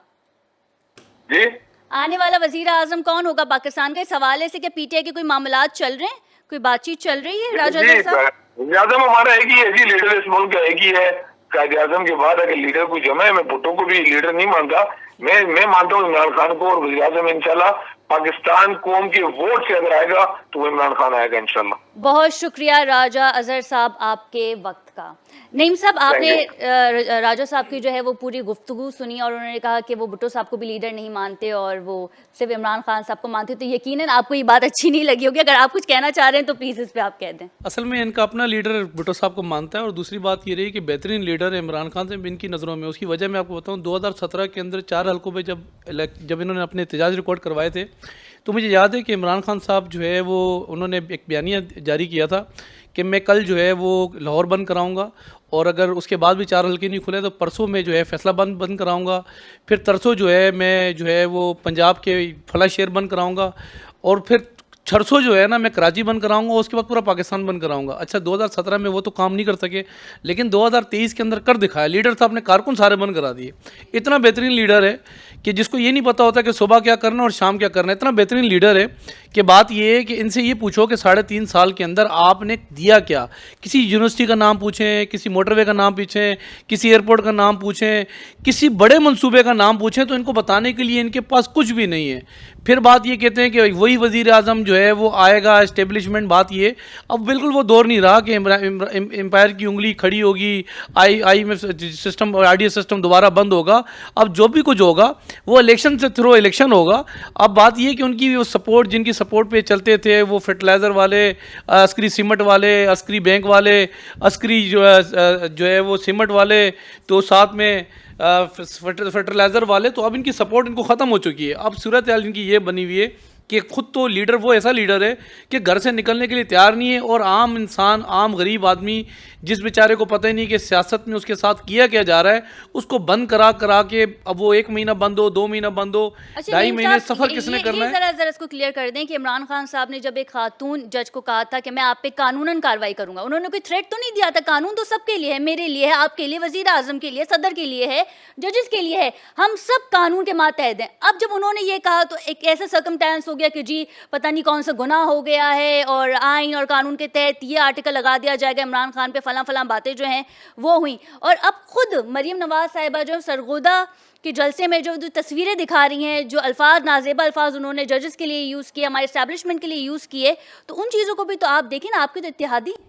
جی آنے والا وزیر اعظم کون ہوگا پاکستان کا, اس حوالے سے کہ پی ٹی آئی کے کوئی معاملات چل رہے ہیں, کوئی بات چیت چل رہی ہے راجہ اظہر صاحب؟ وزیر اعظم ہمارا ایک ہی ہے جی, لیڈر اس ملک کا ایک ہی ہے. قائد اعظم کے بعد اگر لیڈر کو جمع ہے, میں بھٹو کو بھی لیڈر نہیں مانتا, میں مانتا ہوں عمران خان کو. اور وزیر اعظم انشاءاللہ پاکستان قوم کے ووٹ سے اگر آئے گا تو وہ عمران خان آئے گا انشاءاللہ. بہت شکریہ راجہ اظہر صاحب آپ کے وقت کا. نعیم صاحب آپ نے راجہ صاحب کی جو ہے وہ پوری گفتگو سنی اور انہوں نے کہا کہ وہ بھٹو صاحب کو بھی لیڈر نہیں مانتے اور وہ صرف عمران خان صاحب کو مانتے, تو یقیناً آپ کو یہ بات اچھی نہیں لگی ہوگی. اگر آپ کچھ کہنا چاہ رہے ہیں تو پلیز اس پہ آپ کہہ دیں. اصل میں ان کا اپنا لیڈر بھٹو صاحب کو مانتا ہے, اور دوسری بات یہ رہی کہ بہترین لیڈر عمران خان سے ان کی نظروں میں. اس کی وجہ میں آپ کو بتاؤں 2017 کے اندر 4 حلقوں پہ جب انہوں نے اپنے احتجاج ریکارڈ کروائے تھے, تو مجھے یاد ہے کہ عمران خان صاحب جو ہے وہ انہوں نے ایک بیانیہ جاری کیا تھا کہ میں کل جو ہے وہ لاہور بند کراؤں گا اور اگر اس کے بعد بھی 4 حلقے نہیں کھلے تو پرسوں میں جو ہے فیصلہ بند کراؤں گا. پھر ترسوں جو ہے میں جو ہے وہ پنجاب کے فلاں شہر بند کراؤں گا, اور پھر چھرسوں جو ہے نا میں کراچی بند کراؤں گا, اور اس کے بعد پورا پاکستان بند کراؤں گا. اچھا 2017 میں وہ تو کام نہیں کر سکے, لیکن 2023 کے اندر کر دکھایا. لیڈر صاحب نے کارکن سارے بند کرا دیے. اتنا بہترین لیڈر ہے کہ جس کو یہ نہیں پتہ ہوتا کہ صبح کیا کرنا اور شام کیا کرنا ہے. اتنا بہترین لیڈر ہے کہ بات یہ ہے کہ ان سے یہ پوچھو کہ 3.5 سال کے اندر آپ نے دیا کیا. کسی یونیورسٹی کا نام پوچھیں, کسی موٹر وے کا نام پوچھیں, کسی ایئرپورٹ کا نام پوچھیں, کسی بڑے منصوبے کا نام پوچھیں, تو ان کو بتانے کے لیے ان کے پاس کچھ بھی نہیں ہے. پھر بات یہ کہتے ہیں کہ وہی وزیر اعظم جو ہے وہ آئے گا اسٹیبلشمنٹ. بات یہ اب بالکل وہ دور نہیں رہا کہ امپائر کی انگلی کھڑی ہوگی, IMF سسٹم اور RDS سسٹم دوبارہ بند ہوگا. اب جو بھی کچھ ہوگا وہ الیکشن سے تھرو الیکشن ہوگا. اب بات یہ کہ ان کی وہ سپورٹ, جن کی سپورٹ پہ چلتے تھے, وہ فرٹیلائزر والے, عسکری سیمنٹ والے, عسکری بینک والے, عسکری جو ہے وہ سیمنٹ والے, تو ساتھ میں فرٹیلائزر والے, تو اب ان کی سپورٹ ان کو ختم ہو چکی ہے. اب صورتحال ان کی یہ بنی ہوئی ہے کہ خود تو لیڈر وہ ایسا لیڈر ہے کہ گھر سے نکلنے کے لیے تیار نہیں ہے, اور عام انسان, عام غریب آدمی جس بیچارے کو پتہ ہی نہیں کہ سیاست میں اس کے ساتھ کیا جا رہا ہے, اس کو بند کرا کے اب وہ 1 مہینہ بند ہو, 2 مہینہ بند ہو, 2.5 مہینے سفر کس نے کرنا ہے. ذرا اس کو کلیئر کر دیں کہ عمران خان صاحب نے جب ایک خاتون جج کو کہا تھا کہ میں آپ پہ قانوناً کارروائی کروں گا, انہوں نے کوئی تھریٹ تو نہیں دیا تھا. قانون تو سب کے لیے ہے, میرے لیے ہے, آپ کے لیے, وزیر اعظم کے لیے, صدر کے لیے ہے, ججز کے لیے ہے, ہم سب قانون کے ماتحت ہیں. اب جب انہوں نے یہ کہا تو ایک ایسا سرکمٹینس ہو گیا کہ جی پتہ نہیں کون سا گناہ ہو گیا ہے, اور آئین اور قانون کے تحت یہ آرٹیکل لگا دیا جائے گا عمران خان پہ, فلاں باتیں جو ہیں وہ ہوئیں. اور اب خود مریم نواز صاحبہ جو سرگودا کے جلسے میں جو تصویریں دکھا رہی ہیں, جو الفاظ, نازیبا الفاظ انہوں نے ججز کے لیے یوز کیے, ہمارے اسٹیبلشمنٹ کے لیے یوز کیے, تو ان چیزوں کو بھی تو آپ دیکھیں نا, آپ کے تو اتحادی.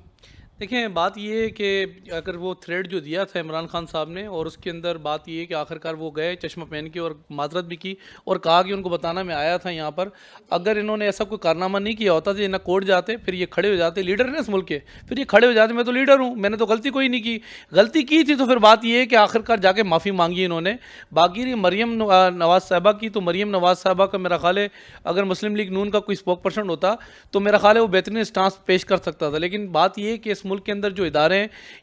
دیکھیں بات یہ ہے کہ اگر وہ تھریڈ جو دیا تھا عمران خان صاحب نے, اور اس کے اندر بات یہ ہے کہ آخرکار وہ گئے چشمہ پہن کے اور معذرت بھی کی اور کہا کہ ان کو بتانا میں آیا تھا یہاں پر. اگر انہوں نے ایسا کوئی کارنامہ نہیں کیا ہوتا تو نہ کورٹ جاتے, پھر یہ کھڑے ہو جاتے, لیڈر ہیں اس ملک کے, پھر یہ کھڑے ہو جاتے میں تو لیڈر ہوں, میں نے تو غلطی کوئی نہیں کی. غلطی کی تھی تو پھر بات یہ ہے کہ آخرکار جا کے معافی مانگی انہوں نے. باقی مریم نواز صاحبہ کی, تو مریم نواز صاحبہ کا میرا خیال ہے اگر مسلم لیگ نون کا کوئی اسپوک پرسن ہوتا تو میرا خیال ہے وہ بہترین اسٹانس پیش کر سکتا تھا. لیکن بات یہ ہے کہ اس ملک کے اندر جو ادارے ہیں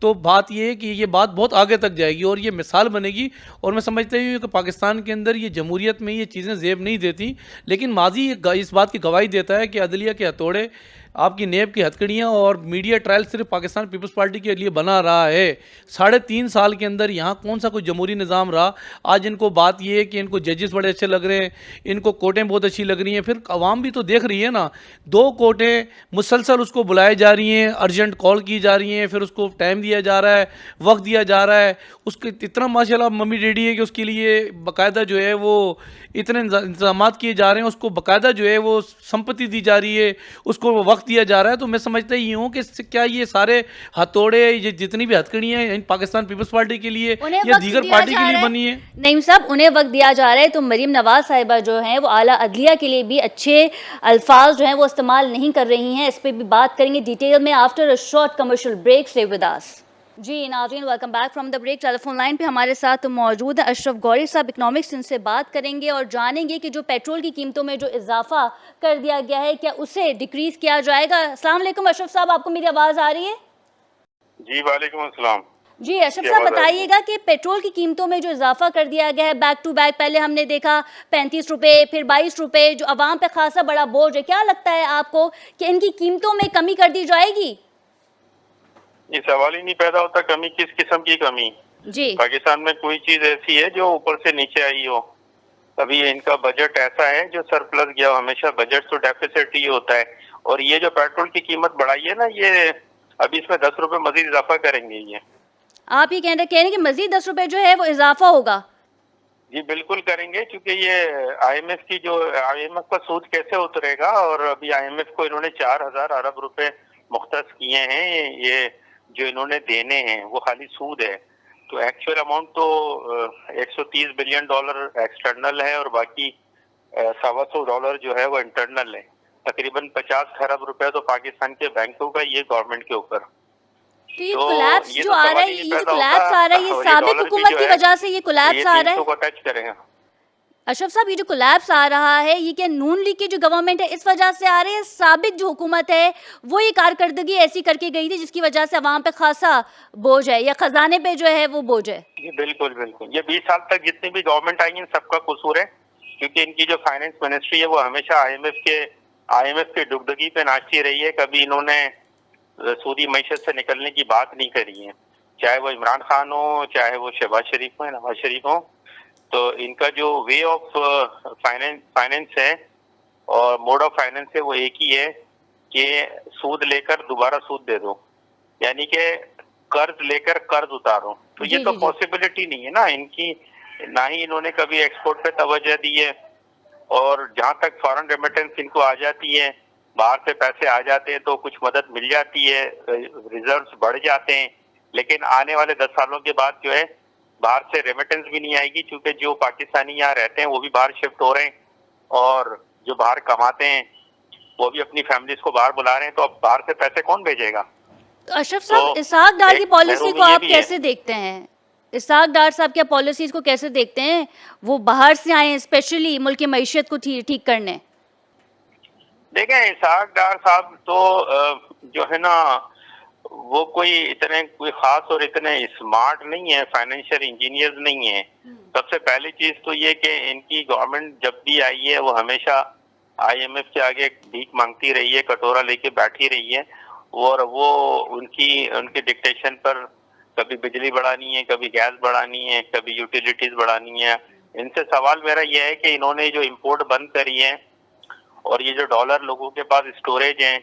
تو بات یہ ہے کہ یہ بات بہت آگے تک جائے گی اور یہ مثال بنے گی. اور میں سمجھتا ہی ہوں کہ پاکستان کے اندر یہ جمہوریت میں یہ چیزیں زیب نہیں دیتی, لیکن ماضی اس بات کی گواہی دیتا ہے کہ عدلیہ کے ہتھوڑے, آپ کی نیب کی ہتکڑیاں اور میڈیا ٹرائل صرف پاکستان پیپلز پارٹی کے لیے بنا رہا ہے. 3.5 سال کے اندر یہاں کون سا کوئی جمہوری نظام رہا. آج ان کو بات یہ ہے کہ ان کو ججز بڑے اچھے لگ رہے ہیں, ان کو کورٹیں بہت اچھی لگ رہی ہیں, پھر عوام بھی تو دیکھ رہی ہے نا, 2 کورٹیں مسلسل اس کو بلائے جا رہی ہیں, ارجنٹ کال کی جا رہی ہیں, پھر اس کو ٹائم دیا جا رہا ہے, وقت دیا جا رہا ہے, اس کے اتنا ماشاءاللہ ممی ڈیڈی ہے کہ اس کے لیے باقاعدہ جو ہے وہ اتنے انتظامات کیے جا رہے ہیں, اس کو باقاعدہ جو ہے وہ سمپتی دی جا رہی ہے, اس کو وقت دیا جا رہا ہے. تو میں سمجھتا ہی ہوں کہ کیا یہ سارے ہتھوڑے, یہ جتنی بھی ہتکڑیاں ہیں پاکستان پیپلز پارٹی کے لیے یا دیگر پارٹی کے لیے بنی ہے. نہیں صاحب, انہیں وقت دیا جا رہا ہے, تو مریم نواز صاحبہ جو ہیں وہ اعلیٰ عدلیہ کے لیے بھی اچھے الفاظ جو ہیں وہ استعمال نہیں کر رہی ہیں. اس پہ بھی بات کریں گے ڈیٹیل میں after a short commercial break. Stay with us. جی ناظرین, welcome back from the break. Telephone line پہ ہمارے ساتھ موجود ہیں اشرف گوری صاحب, اکنامکس, ان سے بات کریں گے اور جانیں گے کہ جو پیٹرول کی قیمتوں میں جو اضافہ کر دیا گیا ہے کیا اسے ڈیکریز کیا جائے گا. السلام علیکم اشرف صاحب, آپ کو میری آواز آ رہی ہے؟ جی وعلیکم السلام. جی اشرف صاحب بتائیے گا کہ پیٹرول کی قیمتوں میں جو اضافہ کر دیا گیا ہے بیک ٹو بیک, پہلے ہم نے دیکھا 35 روپے, پھر 22 روپے, جو عوام پہ خاصا بڑا بوجھ ہے, کیا لگتا ہے آپ کو کہ ان کی قیمتوں میں کمی کر دی جائے گی؟ یہ سوال ہی نہیں پیدا ہوتا کمی کس قسم کی کمی. جی پاکستان میں کوئی چیز ایسی ہے جو اوپر سے نیچے آئی ہو. ابھی ان کا بجٹ ایسا ہے جو سرپلس گیا ہو, ہمیشہ بجٹ تو ڈیفیسٹ ہی ہوتا ہے. اور یہ جو پیٹرول کی قیمت بڑھائی ہے نا, یہ ابھی اس میں 10 روپے مزید اضافہ کریں گے. یہ آپ یہ کہہ رہے ہیں کہ مزید 10 روپے جو ہے وہ اضافہ ہوگا؟ جی بالکل کریں گے, کیونکہ یہ IMF کی جو IMF کا سود کیسے اترے گا, اور ابھی IMF کو انہوں نے 4000 ارب روپے مختص کیے ہیں. یہ جو انہوں نے دینے ہیں وہ خالی سود ہے. تو ایکچوئل اماؤنٹ تو $130 بلین ایکسٹرنل ہے, اور باقی $125 جو ہے وہ انٹرنل ہے. تقریباً 50 ارب روپے تو پاکستان کے بینکوں کا, یہ گورنمنٹ کے اوپر. تو یہ کولیپس جو آ رہا ہے, یہ جو کولیپس آ رہا ہے, یہ سابق حکومت کی وجہ سے یہ کولیپس آ رہا ہے. کو ٹچ کریں گا. اشرف صاحب یہ جو کولیپس آ رہا ہے یہ کیا نون لیگ کی جو گورنمنٹ ہے اس وجہ سے آ رہی ہے؟ سابق جو حکومت ہے وہ یہ کارکردگی ایسی کر کے گئی تھی جس کی وجہ سے عوام پہ خاصا بوجھ ہے یا خزانے پہ جو ہے وہ بوجھ ہے؟ جی بالکل بالکل، یہ 20 سال تک جتنی بھی گورنمنٹ آئی ہیں سب کا قصور ہے، کیونکہ ان کی جو فائنینس منسٹری ہے وہ ہمیشہ آئی ایم ایف کے ڈگڈگی پہ ناچتی رہی ہے. کبھی انہوں نے سودی معیشت سے نکلنے کی بات نہیں کری ہے، چاہے وہ عمران خان ہو، چاہے وہ شہباز شریف ہو، نواز شریف ہو. تو ان کا جو وے آف فائنینس ہے اور موڈ آف فائنینس ہے وہ ایک ہی ہے کہ سود لے کر دوبارہ سود دے دو، یعنی کہ قرض لے کر قرض اتارو. تو یہ تو پاسبلٹی نہیں ہے نا ان کی، نہ ہی انہوں نے کبھی ایکسپورٹ پہ توجہ دی ہے. اور جہاں تک فارن ریمیٹنس ان کو آ جاتی ہے، باہر سے پیسے آ جاتے ہیں تو کچھ مدد مل جاتی ہے، ریزروز بڑھ جاتے ہیں. لیکن آنے والے 10 سالوں کے بعد جو ہے باہر سے ریمیٹنس بھی نہیں آئے گی، کیونکہ جو پاکستانی یہاں رہتے ہیں وہ بھی باہر شفٹ ہو رہے ہیں، اور جو باہر کماتے ہیں وہ بھی اپنی فیملیز کو باہر بلا رہے ہیں. تو اب باہر سے پیسے کون بھیجے گا؟ تو اشرف صاحب اسحاق ڈار کی پالیسی کو آپ کیسے دیکھتے ہیں؟ اسحاق ڈار صاحب کے پالیسیز کو کیسے دیکھتے ہیں؟ وہ باہر سے آئے ہیں اسپیشلی ملک کی معیشت کو ٹھیک کرنے. دیکھیں اسحاق ڈار صاحب تو جو ہے نا وہ کوئی خاص اور اتنے اسمارٹ نہیں ہے، فائنینشیل انجینئرز نہیں ہیں. سب سے پہلی چیز تو یہ کہ ان کی گورنمنٹ جب بھی آئی ہے وہ ہمیشہ آئی ایم ایف کے آگے بھیک مانگتی رہی ہے، کٹورا لے کے بیٹھی رہی ہے. اور وہ ان کے ڈکٹیشن پر کبھی بجلی بڑھانی ہے، کبھی گیس بڑھانی ہے، کبھی یوٹیلیٹیز بڑھانی ہے. ان سے سوال میرا یہ ہے کہ انہوں نے جو امپورٹ بند کری ہے اور یہ جو ڈالر لوگوں کے پاس اسٹوریج ہیں،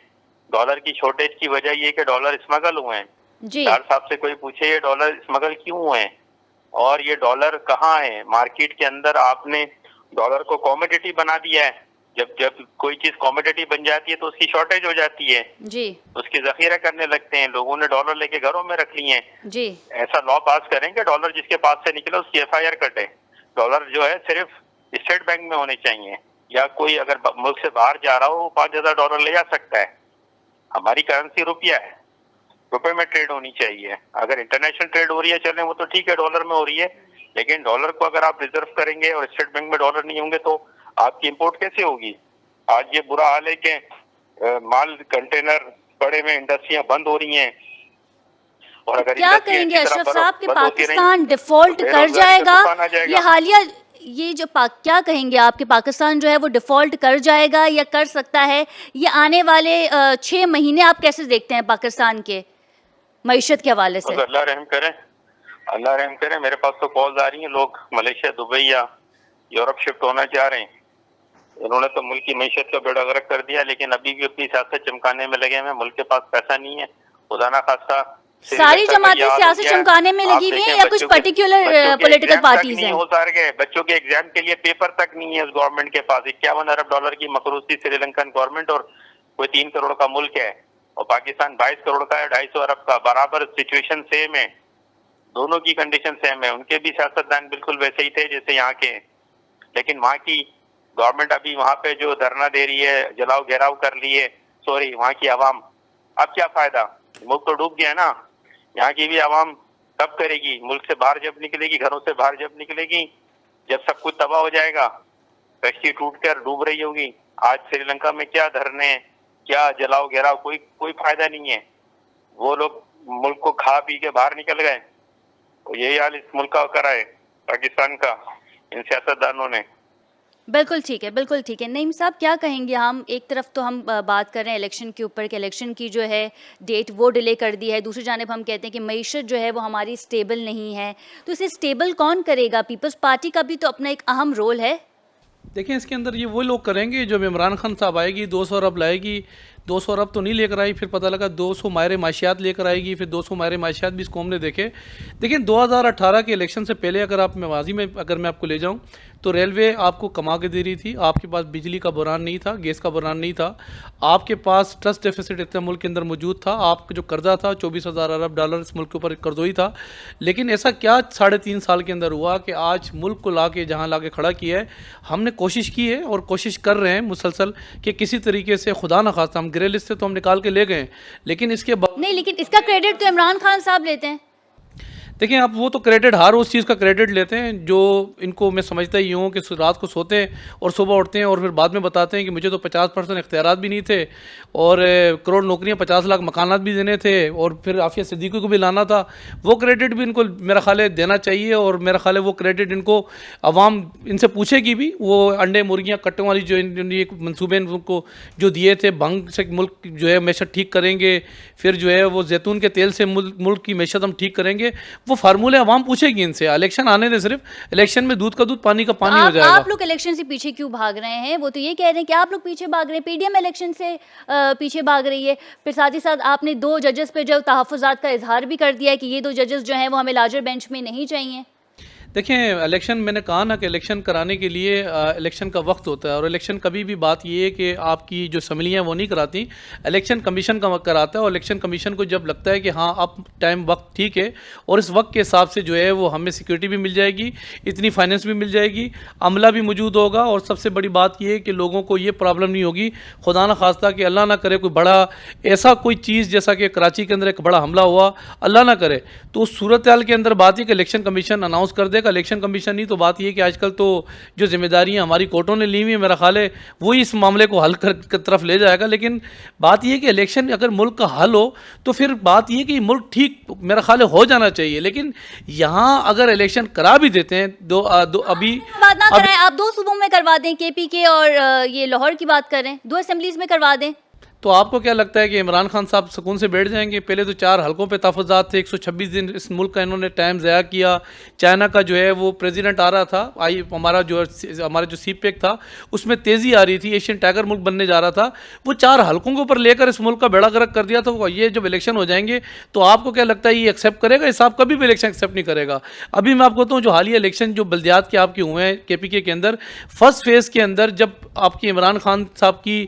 ڈالر کی شارٹیج کی وجہ یہ کہ ڈالر اسمگل ہوئے ہیں. ڈار صاحب سے کوئی پوچھے یہ ڈالر اسمگل کیوں ہوئے ہیں اور یہ ڈالر کہاں ہے؟ مارکیٹ کے اندر آپ نے ڈالر کو کوموڈیٹی بنا دیا ہے. جب کوئی چیز کوموڈیٹی بن جاتی ہے تو اس کی شارٹیج ہو جاتی ہے، اس کی ذخیرہ کرنے لگتے ہیں. لوگوں نے ڈالر لے کے گھروں میں رکھ لیے ہیں. ایسا لا پاس کریں کہ ڈالر جس کے پاس سے نکلے اس کی ایف آئی آر کٹے. ڈالر جو ہے صرف اسٹیٹ بینک میں ہونے چاہیے، یا کوئی اگر ملک سے باہر جا رہا ہو وہ 5,000 ڈالر لے جا سکتا ہے. ہماری کرنسی روپیہ ہے، روپے میں ٹریڈ ہونی چاہیے. اگر انٹرنیشنل ٹریڈ ہو رہی ہے چلیں وہ تو ٹھیک ہے، ڈالر میں ہو رہی ہے. لیکن ڈالر کو اگر آپ ریزرو کریں گے اور اسٹیٹ بینک میں ڈالر نہیں ہوں گے تو آپ کی امپورٹ کیسے ہوگی؟ آج یہ برا حال ہے کہ مال کنٹینر پڑے میں انڈسٹریاں بند ہو رہی ہیں. اور اگر کیا کہیں گے اشرف صاحب کہ پاکستان ڈیفالٹ کر جائے گا؟ یہ حالیہ یہ جو کیا کہیں گے آپ کہ پاکستان جو ہے وہ ڈیفالٹ کر جائے گا یا کر سکتا ہے؟ یہ آنے والے 6 مہینے آپ کیسے دیکھتے ہیں پاکستان کے معیشت کے حوالے سے؟ اللہ رحم کرے، اللہ رحم کرے. میرے پاس تو کالز آ رہی ہیں، لوگ ملیشیا، دبئی یا یورپ شفٹ ہونا چاہ رہے ہیں. انہوں نے تو ملک کی معیشت کا بیڑا غرق کر دیا، لیکن ابھی بھی اپنی سیاست چمکانے میں لگے ہوئے. ملک کے پاس پیسہ نہیں ہے. خدا نہ خواستہ ساری جماعتیں سیاست چمکانے میں لگی ہوئی ہیں یا کچھ پرٹیکولر پولیٹیکل پارٹیز ہیں؟ ہو سارے گئے بچوں کے ایگزام کے لیے پیپر تک نہیں ہے اس گورنمنٹ کے پاس. 51 ارب ڈالر کی مقروض تھی سری لنکن گورنمنٹ، اور کوئی 3 کروڑ کا ملک ہے، اور پاکستان 22 کروڑ کا ہے، 250 ارب کا. برابر سچویشن سیم ہے، دونوں کی کنڈیشن سیم ہے. ان کے بھی سیاستدان بالکل ویسے ہی تھے جیسے یہاں کے، لیکن وہاں کی گورنمنٹ ابھی وہاں پہ جو دھرنا دے رہی ہے، جلاؤ گھیراؤ کر لیے، سوری وہاں کی عوام. اب کیا فائدہ؟ ملک تو ڈوب گیا نا. یہاں کی بھی عوام کب کرے گی؟ ملک سے باہر جب نکلے گی، گھروں سے باہر جب نکلے گی، جب سب کچھ تباہ ہو جائے گا، کشتی ٹوٹ کر ڈوب رہی ہوگی. آج سری لنکا میں کیا دھرنے ہیں، کیا جلاؤ گھیراؤ، کوئی فائدہ نہیں ہے. وہ لوگ ملک کو کھا پی کے باہر نکل گئے. یہی حال اس ملک کا کرا ہے پاکستان کا ان سیاستدانوں نے. بالکل ٹھیک ہے، بالکل ٹھیک ہے. نعیم صاحب کیا کہیں گے؟ ہم ایک طرف تو ہم بات کر رہے ہیں الیکشن کے اوپر کہ الیکشن کی جو ہے ڈیٹ وہ ڈیلے کر دی ہے، دوسری جانب ہم کہتے ہیں کہ معیشت جو ہے وہ ہماری سٹیبل نہیں ہے. تو اسے سٹیبل کون کرے گا؟ پیپلز پارٹی کا بھی تو اپنا ایک اہم رول ہے. دیکھیں اس کے اندر یہ وہ لوگ کریں گے جو عمران خان صاحب آئے گی 200 ارب لائے گی، 200 ارب تو نہیں لے کر آئی، پھر پتہ لگا 200 ماہر معاشیات لے کر آئے گی، پھر 200 ماہر معاشیات بھی اس قوم نے دیکھے. دیکھیں 2018 کے الیکشن سے پہلے اگر آپ ماضی میں اگر میں آپ کو لے جاؤں تو ریلوے آپ کو کما کے دے رہی تھی، آپ کے پاس بجلی کا بحران نہیں تھا، گیس کا بحران نہیں تھا، آپ کے پاس ٹرسٹ ڈیفیسٹ اتنا ملک کے اندر موجود تھا، آپ کا جو قرضہ تھا 24,000 ارب ڈالر اس ملک کے اوپر قرضوئی تھا. لیکن ایسا کیا 3.5 سال کے اندر ہوا کہ آج ملک کو لا کے جہاں لا کے کھڑا کیا ہے؟ ہم نے کوشش کی ہے اور کوشش کر رہے ہیں مسلسل کہ کسی طریقے سے خدا نہ خواستہ ہم گرے لسٹ سے تو ہم نکال کے لے گئے، لیکن اس کے نہیں، لیکن اس کا کریڈٹ تو عمران خان صاحب لیتے ہیں. دیکھیں آپ وہ تو کریڈٹ ہر اس چیز کا کریڈٹ لیتے ہیں جو ان کو میں سمجھتا ہی ہوں کہ رات کو سوتے ہیں اور صبح اٹھتے ہیں اور پھر بعد میں بتاتے ہیں کہ مجھے تو 50% اختیارات بھی نہیں تھے اور کروڑ نوکریاں 50 لاکھ مکانات بھی دینے تھے اور پھر عافیہ صدیقی کو بھی لانا تھا. وہ کریڈٹ بھی ان کو میرا خیال ہے دینا چاہیے اور میرا خیال ہے وہ کریڈٹ ان کو عوام ان سے پوچھے گی بھی. وہ انڈے مرغیاں کٹوں والی جو منصوبے ان کو جو دیے تھے بھنگ سے ملک جو ہے معیشت ٹھیک کریں گے, پھر جو ہے وہ زیتون کے تیل سے ملک کی معیشت ہم ٹھیک کریں گے, وہ فارمولے عوام پوچھے گی ان سے. الیکشن آنے دیں, صرف الیکشن میں دودھ کا دودھ پانی کا پانی ہو جائے گا. آپ لوگ الیکشن سے پیچھے کیوں بھاگ رہے ہیں؟ وہ تو یہ کہہ رہے ہیں کہ آپ لوگ پیچھے بھاگ رہے ہیں, پی ڈی ایم الیکشن سے پیچھے بھاگ رہی ہے. پھر ساتھ ہی ساتھ آپ نے 2 ججز پہ جو تحفظات کا اظہار بھی کر دیا ہے کہ یہ 2 ججز جو ہیں وہ ہمیں لارجر بینچ میں نہیں چاہیے. دیکھیں الیکشن میں نے کہا نا کہ الیکشن کرانے کے لیے الیکشن کا وقت ہوتا ہے اور الیکشن کبھی بھی بات یہ ہے کہ آپ کی جو اسمبلیاں وہ نہیں کراتی, الیکشن کمیشن کا وقت کراتا ہے. اور الیکشن کمیشن کو جب لگتا ہے کہ ہاں اب ٹائم وقت ٹھیک ہے اور اس وقت کے حساب سے جو ہے وہ ہمیں سیکورٹی بھی مل جائے گی, اتنی فائننس بھی مل جائے گی, عملہ بھی موجود ہوگا, اور سب سے بڑی بات یہ ہے کہ لوگوں کو یہ پرابلم نہیں ہوگی خدا نہ خواستہ کہ اللہ نہ کرے کوئی بڑا ایسا کوئی چیز جیسا کہ کراچی کے اندر ایک بڑا حملہ ہوا, اللہ نہ کرے, تو اس صورتحال کے اندر بات یہ کہ الیکشن کمیشن اناؤنس کر دے گا. الیکشن کمیشن نہیں تو بات یہ کہ آج کل تو جو ذمہ داریاں ہماری کورٹوں نے لی ہوئی ہیں, میرا خیال ہے وہی اس معاملے کو حل کر طرف لے جائے گا. لیکن بات یہ کہ الیکشن اگر ملک کا حل ہو تو پھر بات یہ کہ ملک ٹھیک میرا خیال ہے ہو جانا چاہیے. لیکن یہاں اگر الیکشن کرا بھی دیتے ہیں ابھی بات نہ کرائیں, آپ 2 صوبوں میں کروا دیں, کے پی کے اور یہ لاہور کی بات کریں, 2 اسمبلیز میں کروا دیں. تو آپ کو کیا لگتا ہے کہ عمران خان صاحب سکون سے بیٹھ جائیں گے؟ پہلے تو 4 حلقوں پہ تحفظات تھے, 126 دن اس ملک کا انہوں نے ٹائم ضائع کیا. چائنا کا جو ہے وہ پریزیڈنٹ آ رہا تھا, ہمارا جو سی پیک تھا اس میں تیزی آ رہی تھی, ایشین ٹائگر ملک بننے جا رہا تھا, وہ 4 حلقوں کے اوپر لے کر اس ملک کا بیڑا غرق کر دیا تھا. یہ جب الیکشن ہو جائیں گے تو آپ کو کیا لگتا ہے یہ ایکسیپٹ کرے گا؟ اس صاحب کبھی بھی الیکشن ایکسیپٹ نہیں کرے گا. ابھی میں آپ کو بتاؤں جو حالیہ الیکشن جو بلدیات کے آپ کے ہوئے ہیں کے پی کے اندر, فرسٹ فیز کے اندر جب آپ کی عمران خان صاحب کی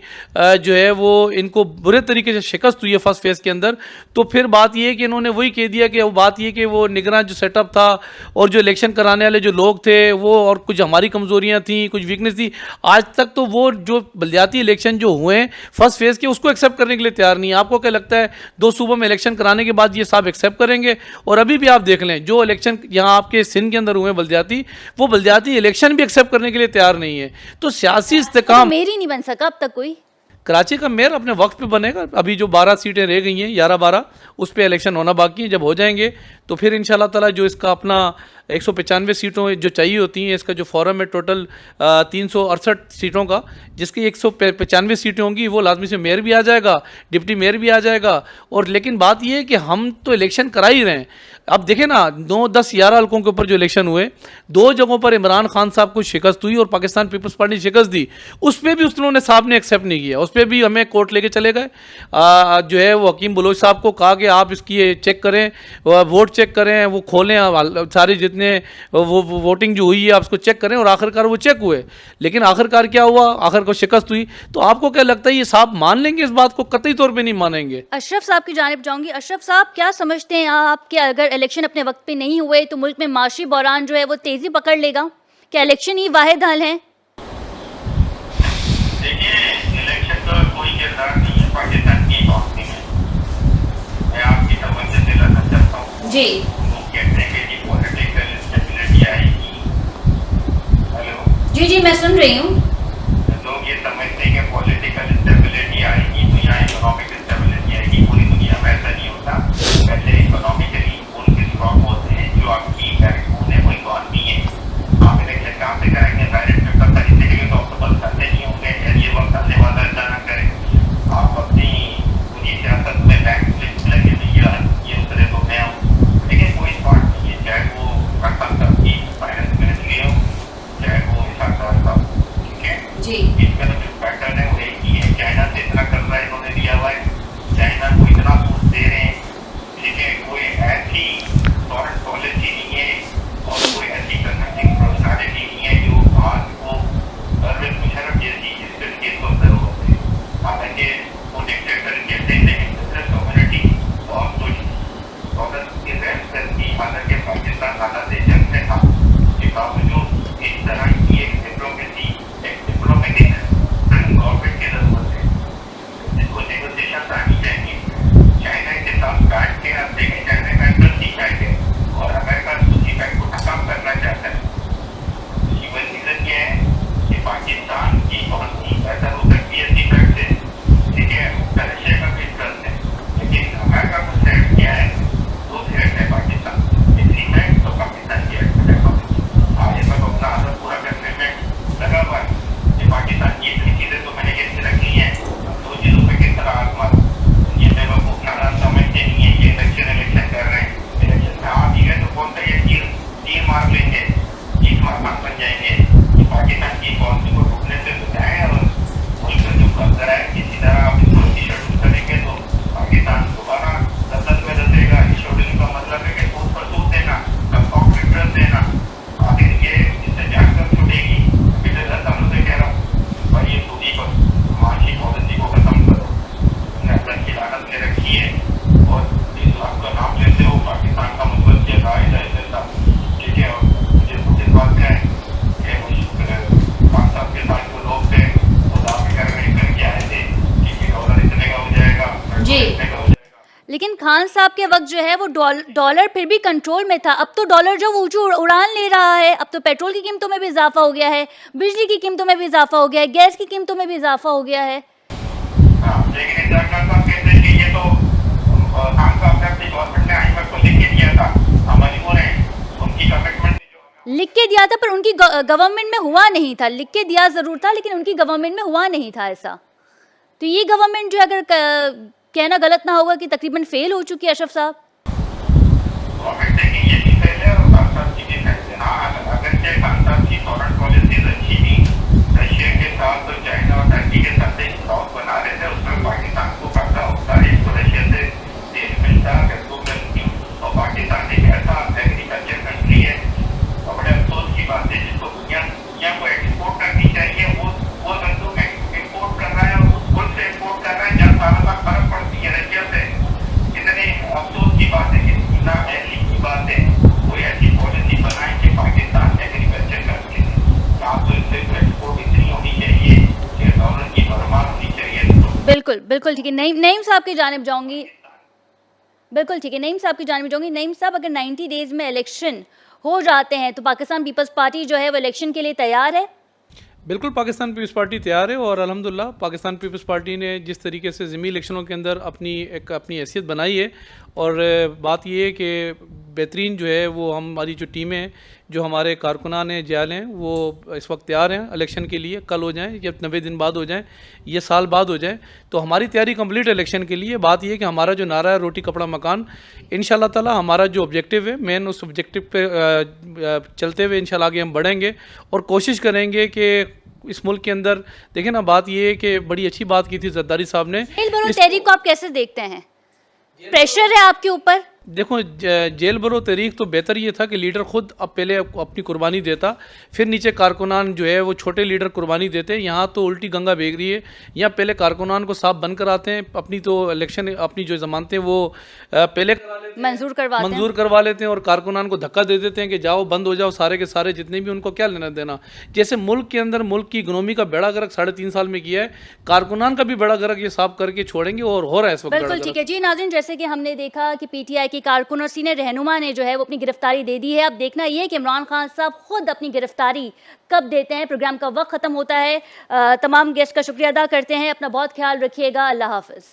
جو ہے وہ ان کو برے طریقے سے شکست ہوئی ہے فرسٹ فیز کے اندر, تو پھر بات یہ ہے کہ انہوں نے وہی کہہ دیا کہ وہ بات یہ کہ وہ نگراں جو سیٹ اپ تھا اور جو الیکشن کرانے والے جو لوگ تھے وہ, اور کچھ ہماری کمزوریاں تھیں, کچھ ویکنیس تھی, آج تک تو وہ جو بلدیاتی الیکشن جو ہوئے ہیں فرسٹ فیز کے اس کو ایکسیپٹ کرنے کے لیے تیار نہیں ہے. آپ کو کیا لگتا ہے 2 صوبوں میں الیکشن کرانے کے بعد یہ صاحب ایکسیپٹ کریں گے؟ اور ابھی بھی آپ دیکھ لیں جو الیکشن یہاں آپ کے سندھ کے اندر ہوئے ہیں بلدیاتی, وہ بلدیاتی الیکشن بھی ایکسیپٹ کرنے کے لیے تیار نہیں ہے. تو سیاسی استحکام میئر ہی نہیں بن سکا اب تک کوئی. کراچی کا میئر اپنے وقت پہ بنے گا. ابھی جو 12 سیٹیں رہ گئی ہیں 11-12 اس پہ الیکشن ہونا باقی ہے. جب ہو جائیں گے تو پھر انشاءاللہ تعالیٰ جو اس کا اپنا 195 سیٹوں جو چاہیے ہوتی ہیں, اس کا جو فورم ہے ٹوٹل 368 سیٹوں کا, جس کی 195 سیٹیں ہوں گی, وہ لازمی سے میئر بھی آ جائے گا, ڈپٹی میئر بھی آ جائے گا. اور لیکن بات یہ ہے کہ ہم تو الیکشن کرا ہی رہے ہیں. اب دیکھیں نا 9, 10, 11 حلقوں کے اوپر جو الیکشن ہوئے, 2 جگہوں پر عمران خان صاحب کو شکست ہوئی اور پاکستان پیپلز پارٹی شکست دی. اس پہ بھی انہوں نے صاحب نے ایکسیپٹ نہیں کیا, اس پہ بھی ہمیں کورٹ لے کے چلے گئے. جو ہے وہ حکیم بلوچ صاحب کو کہا کہ آپ اس کی چیک کریں, ووٹ چیک کریں, وہ کھولیں سارے جتنے وہ ووٹنگ جو ہوئی ہے آپ اس کو چیک کریں, اور آخرکار وہ چیک ہوئے. لیکن آخرکار کیا ہوا, آخر کو شکست ہوئی. تو آپ کو کیا لگتا ہے یہ صاحب مان لیں گے اس بات کو؟ قطعی طور پہ نہیں مانیں گے. اشرف صاحب کی جانب جاؤں گی. اشرف صاحب کیا سمجھتے ہیں آپ کہ اگر الیکشن اپنے وقت پہ نہیں ہوئے تو ملک میں معاشی بحران جو ہے وہ تیزی پکڑ لے گا؟ کیا الیکشن ہی واحد حل ہے؟ دیکھیے الیکشن کا کوئی کردار نہیں ہے پاکستان کی اکانومی میں. میں آپ کی سمجھ سے دلانا چاہتا ہوں. جی وہ کہتے ہیں کہ جی پولیٹیکل اسٹیبلٹی آئے گی. ہیلو جی میں سن رہی ہوں. لوگ یہ سمجھتے ہیں کہ پولیٹیکل اسٹیبلٹی آئے گی تو یہاں اکنامک اسٹیبلٹی آئے گی. پوری دنیا میں ایسا نہیں ہوتا. ویسے اکنامکلی ان کے اسٹراک ہوتے ہیں جو آپ کی بیک بون ہے وہ اکانومی ہے. آپ الیکشن کہاں سے کریں گے؟ بیلٹ پیپر خریدنے کے لیے تو اکتوبر کرتے نہیں ہوں گے. یہ وقت آنے والا ایسا نہ کریں. آپ اپنی پوری سیاست میں بینک لسٹ لگے نہیں یہ اترے تو میں ہوں, لیکن کوئی بات نہیں ہے. چاہے وہ رقم صاحب کی فائنانس منسٹری ہو, چاہے وہ اسحاق صاحب, ٹھیک ہے جی اس کا جو پیٹرن ہے وہ ایک ہی ہے. چائنا سے اتنا قرضہ انہوں نے دیا ہوا ہے, چائنا کو اتنا سود دے رہے ہیں, ٹھیک ہے. کوئی خان صاحب کے وقت جو ہے وہ ڈالر پھر بھی کنٹرول میں تھا. اب تو ڈالر جو وہ اڑان لے رہا ہے. اب تو پیٹرول کی قیمتوں میں بھی اضافہ ہو گیا ہے, بجلی کی قیمتوں میں بھی اضافہ ہو گیا ہے, گیس کی قیمتوں میں بھی اضافہ ہو گیا ہے. لیکن صاحب کہتے ہیں کہ یہ تو خان صاحب نے اپنی گورنمنٹ نے IMF کو لکھ کے دیا تھا, ہم مجبور ہیں ان کی کمٹمنٹ لکھ کے دیا تھا پر ان کی گورنمنٹ میں ہوا نہیں تھا. لکھ کے دیا ضرور تھا لیکن ان کی گورنمنٹ میں ہوا نہیں تھا ایسا. تو یہ گورنمنٹ جو اگر کہنا غلط نہ ہوگا کہ تقریباً فیل ہو چکی ہے اشرف صاحب. گورنمنٹ دیکھیں یہ بھی پہلے اور خان صاحب کی بھی پہلے. ہاں اگرچہ خان صاحب کی فورن پالیسیز اچھی تھی, رشیا کے ساتھ اور چائنا اور ٹرکی کے ساتھ ایک ساؤتھ بنا رہے تھے, اس میں پاکستان کو فائدہ ہوتا ہے, اس کو رشیا سے تیل ملتا ہے, گیس ملتی, اور پاکستان ایک ایسا ایگریکلچر کنٹری ہے. اور بڑے افسوس کی بات ہے جس کو دنیا کو ایکسپورٹ کرنی چاہیے, وہ گندم امپورٹ کر رہا ہے اور اس ملک سے امپورٹ کر رہا ہے جہاں سالوں تک فرق پڑتی ہے رشیا سے. کتنے افسوس کی بات ہے, کتنی نااہلی کی بات ہے. کوئی ایسی پالیسی بنائیں کہ پاکستان ایگریکلچر کنٹری ہے, آپ تو اس سے ایکسپورٹ اتنی ہونی چاہیے کہ ڈالر کی بھرمار ہونی چاہیے. بالکل بالکل ٹھیک ہے. نعیم صاحب کی جانب جاؤں گی. بالکل ٹھیک ہے, نعیم صاحب کی جانب جاؤں گی. نعیم صاحب, اگر 90 ڈیز میں الیکشن ہو جاتے ہیں تو پاکستان پیپلز پارٹی جو ہے وہ الیکشن کے لیے تیار ہے؟ بالکل پاکستان پیپلز پارٹی تیار ہے, اور الحمدللہ پاکستان پیپلز پارٹی نے جس طریقے سے ضمنی الیکشنوں کے اندر اپنی حیثیت بنائی ہے, اور بات یہ ہے کہ بہترین جو ہے وہ ہماری جو ٹیمیں ہیں, جو ہمارے کارکنان ہیں, جیال ہیں, وہ اس وقت تیار ہیں الیکشن کے لیے. کل ہو جائیں یا 90 دن بعد ہو جائیں, یہ سال بعد ہو جائیں, تو ہماری تیاری کمپلیٹ ہے الیکشن کے لیے. بات یہ ہے کہ ہمارا جو نعرہ ہے روٹی کپڑا مکان, انشاءاللہ تعالی ہمارا جو آبجیکٹیو ہے مین, اس آبجیکٹیو پہ چلتے ہوئے انشاءاللہ آگے ہم بڑھیں گے اور کوشش کریں گے کہ اس ملک کے اندر دیکھیں نا, بات یہ ہے کہ بڑی اچھی بات کی تھی زرداری صاحب نے. جیل برو تحریک کو آپ کیسے دیکھتے ہیں؟ پریشر ہے آپ کے اوپر؟ دیکھو جیل برو تحریک تو بہتر یہ تھا کہ لیڈر خود اب پہلے اپنی قربانی دیتا, پھر نیچے کارکنان جو ہے وہ چھوٹے لیڈر قربانی دیتے. یہاں تو الٹی گنگا بہہ رہی ہے. یہاں پہلے کارکنان کو صاف بند کراتے ہیں, اپنی تو الیکشن اپنی جو ضمانتیں وہ پہلے منظور کروا لیتے ہیں, اور کارکنان کو دھکا دے دیتے ہیں کہ جاؤ بند ہو جاؤ سارے کے سارے, جتنے بھی ان کو کیا لینا دینا. جیسے ملک کے اندر ملک کی اکنومی کا بیڑا گرک 3.5 سال میں کیا ہے, کارکنان کا بھی بیڑا گرک یہ صاف کر کے چھوڑیں گے, اور ہو رہا ہے اس وقت. بالکل ٹھیک ہے جی. ناظرین, جیسے کہ ہم نے دیکھا کہ پی ٹی آئی کی کارکن اور سینئر رہنما نے جو ہے وہ اپنی گرفتاری دے دی ہے. اب دیکھنا یہ ہے کہ عمران خان صاحب خود اپنی گرفتاری کب دیتے ہیں. پروگرام کا وقت ختم ہوتا ہے. تمام گیسٹ کا شکریہ ادا کرتے ہیں. اپنا بہت خیال رکھیے گا. اللہ حافظ.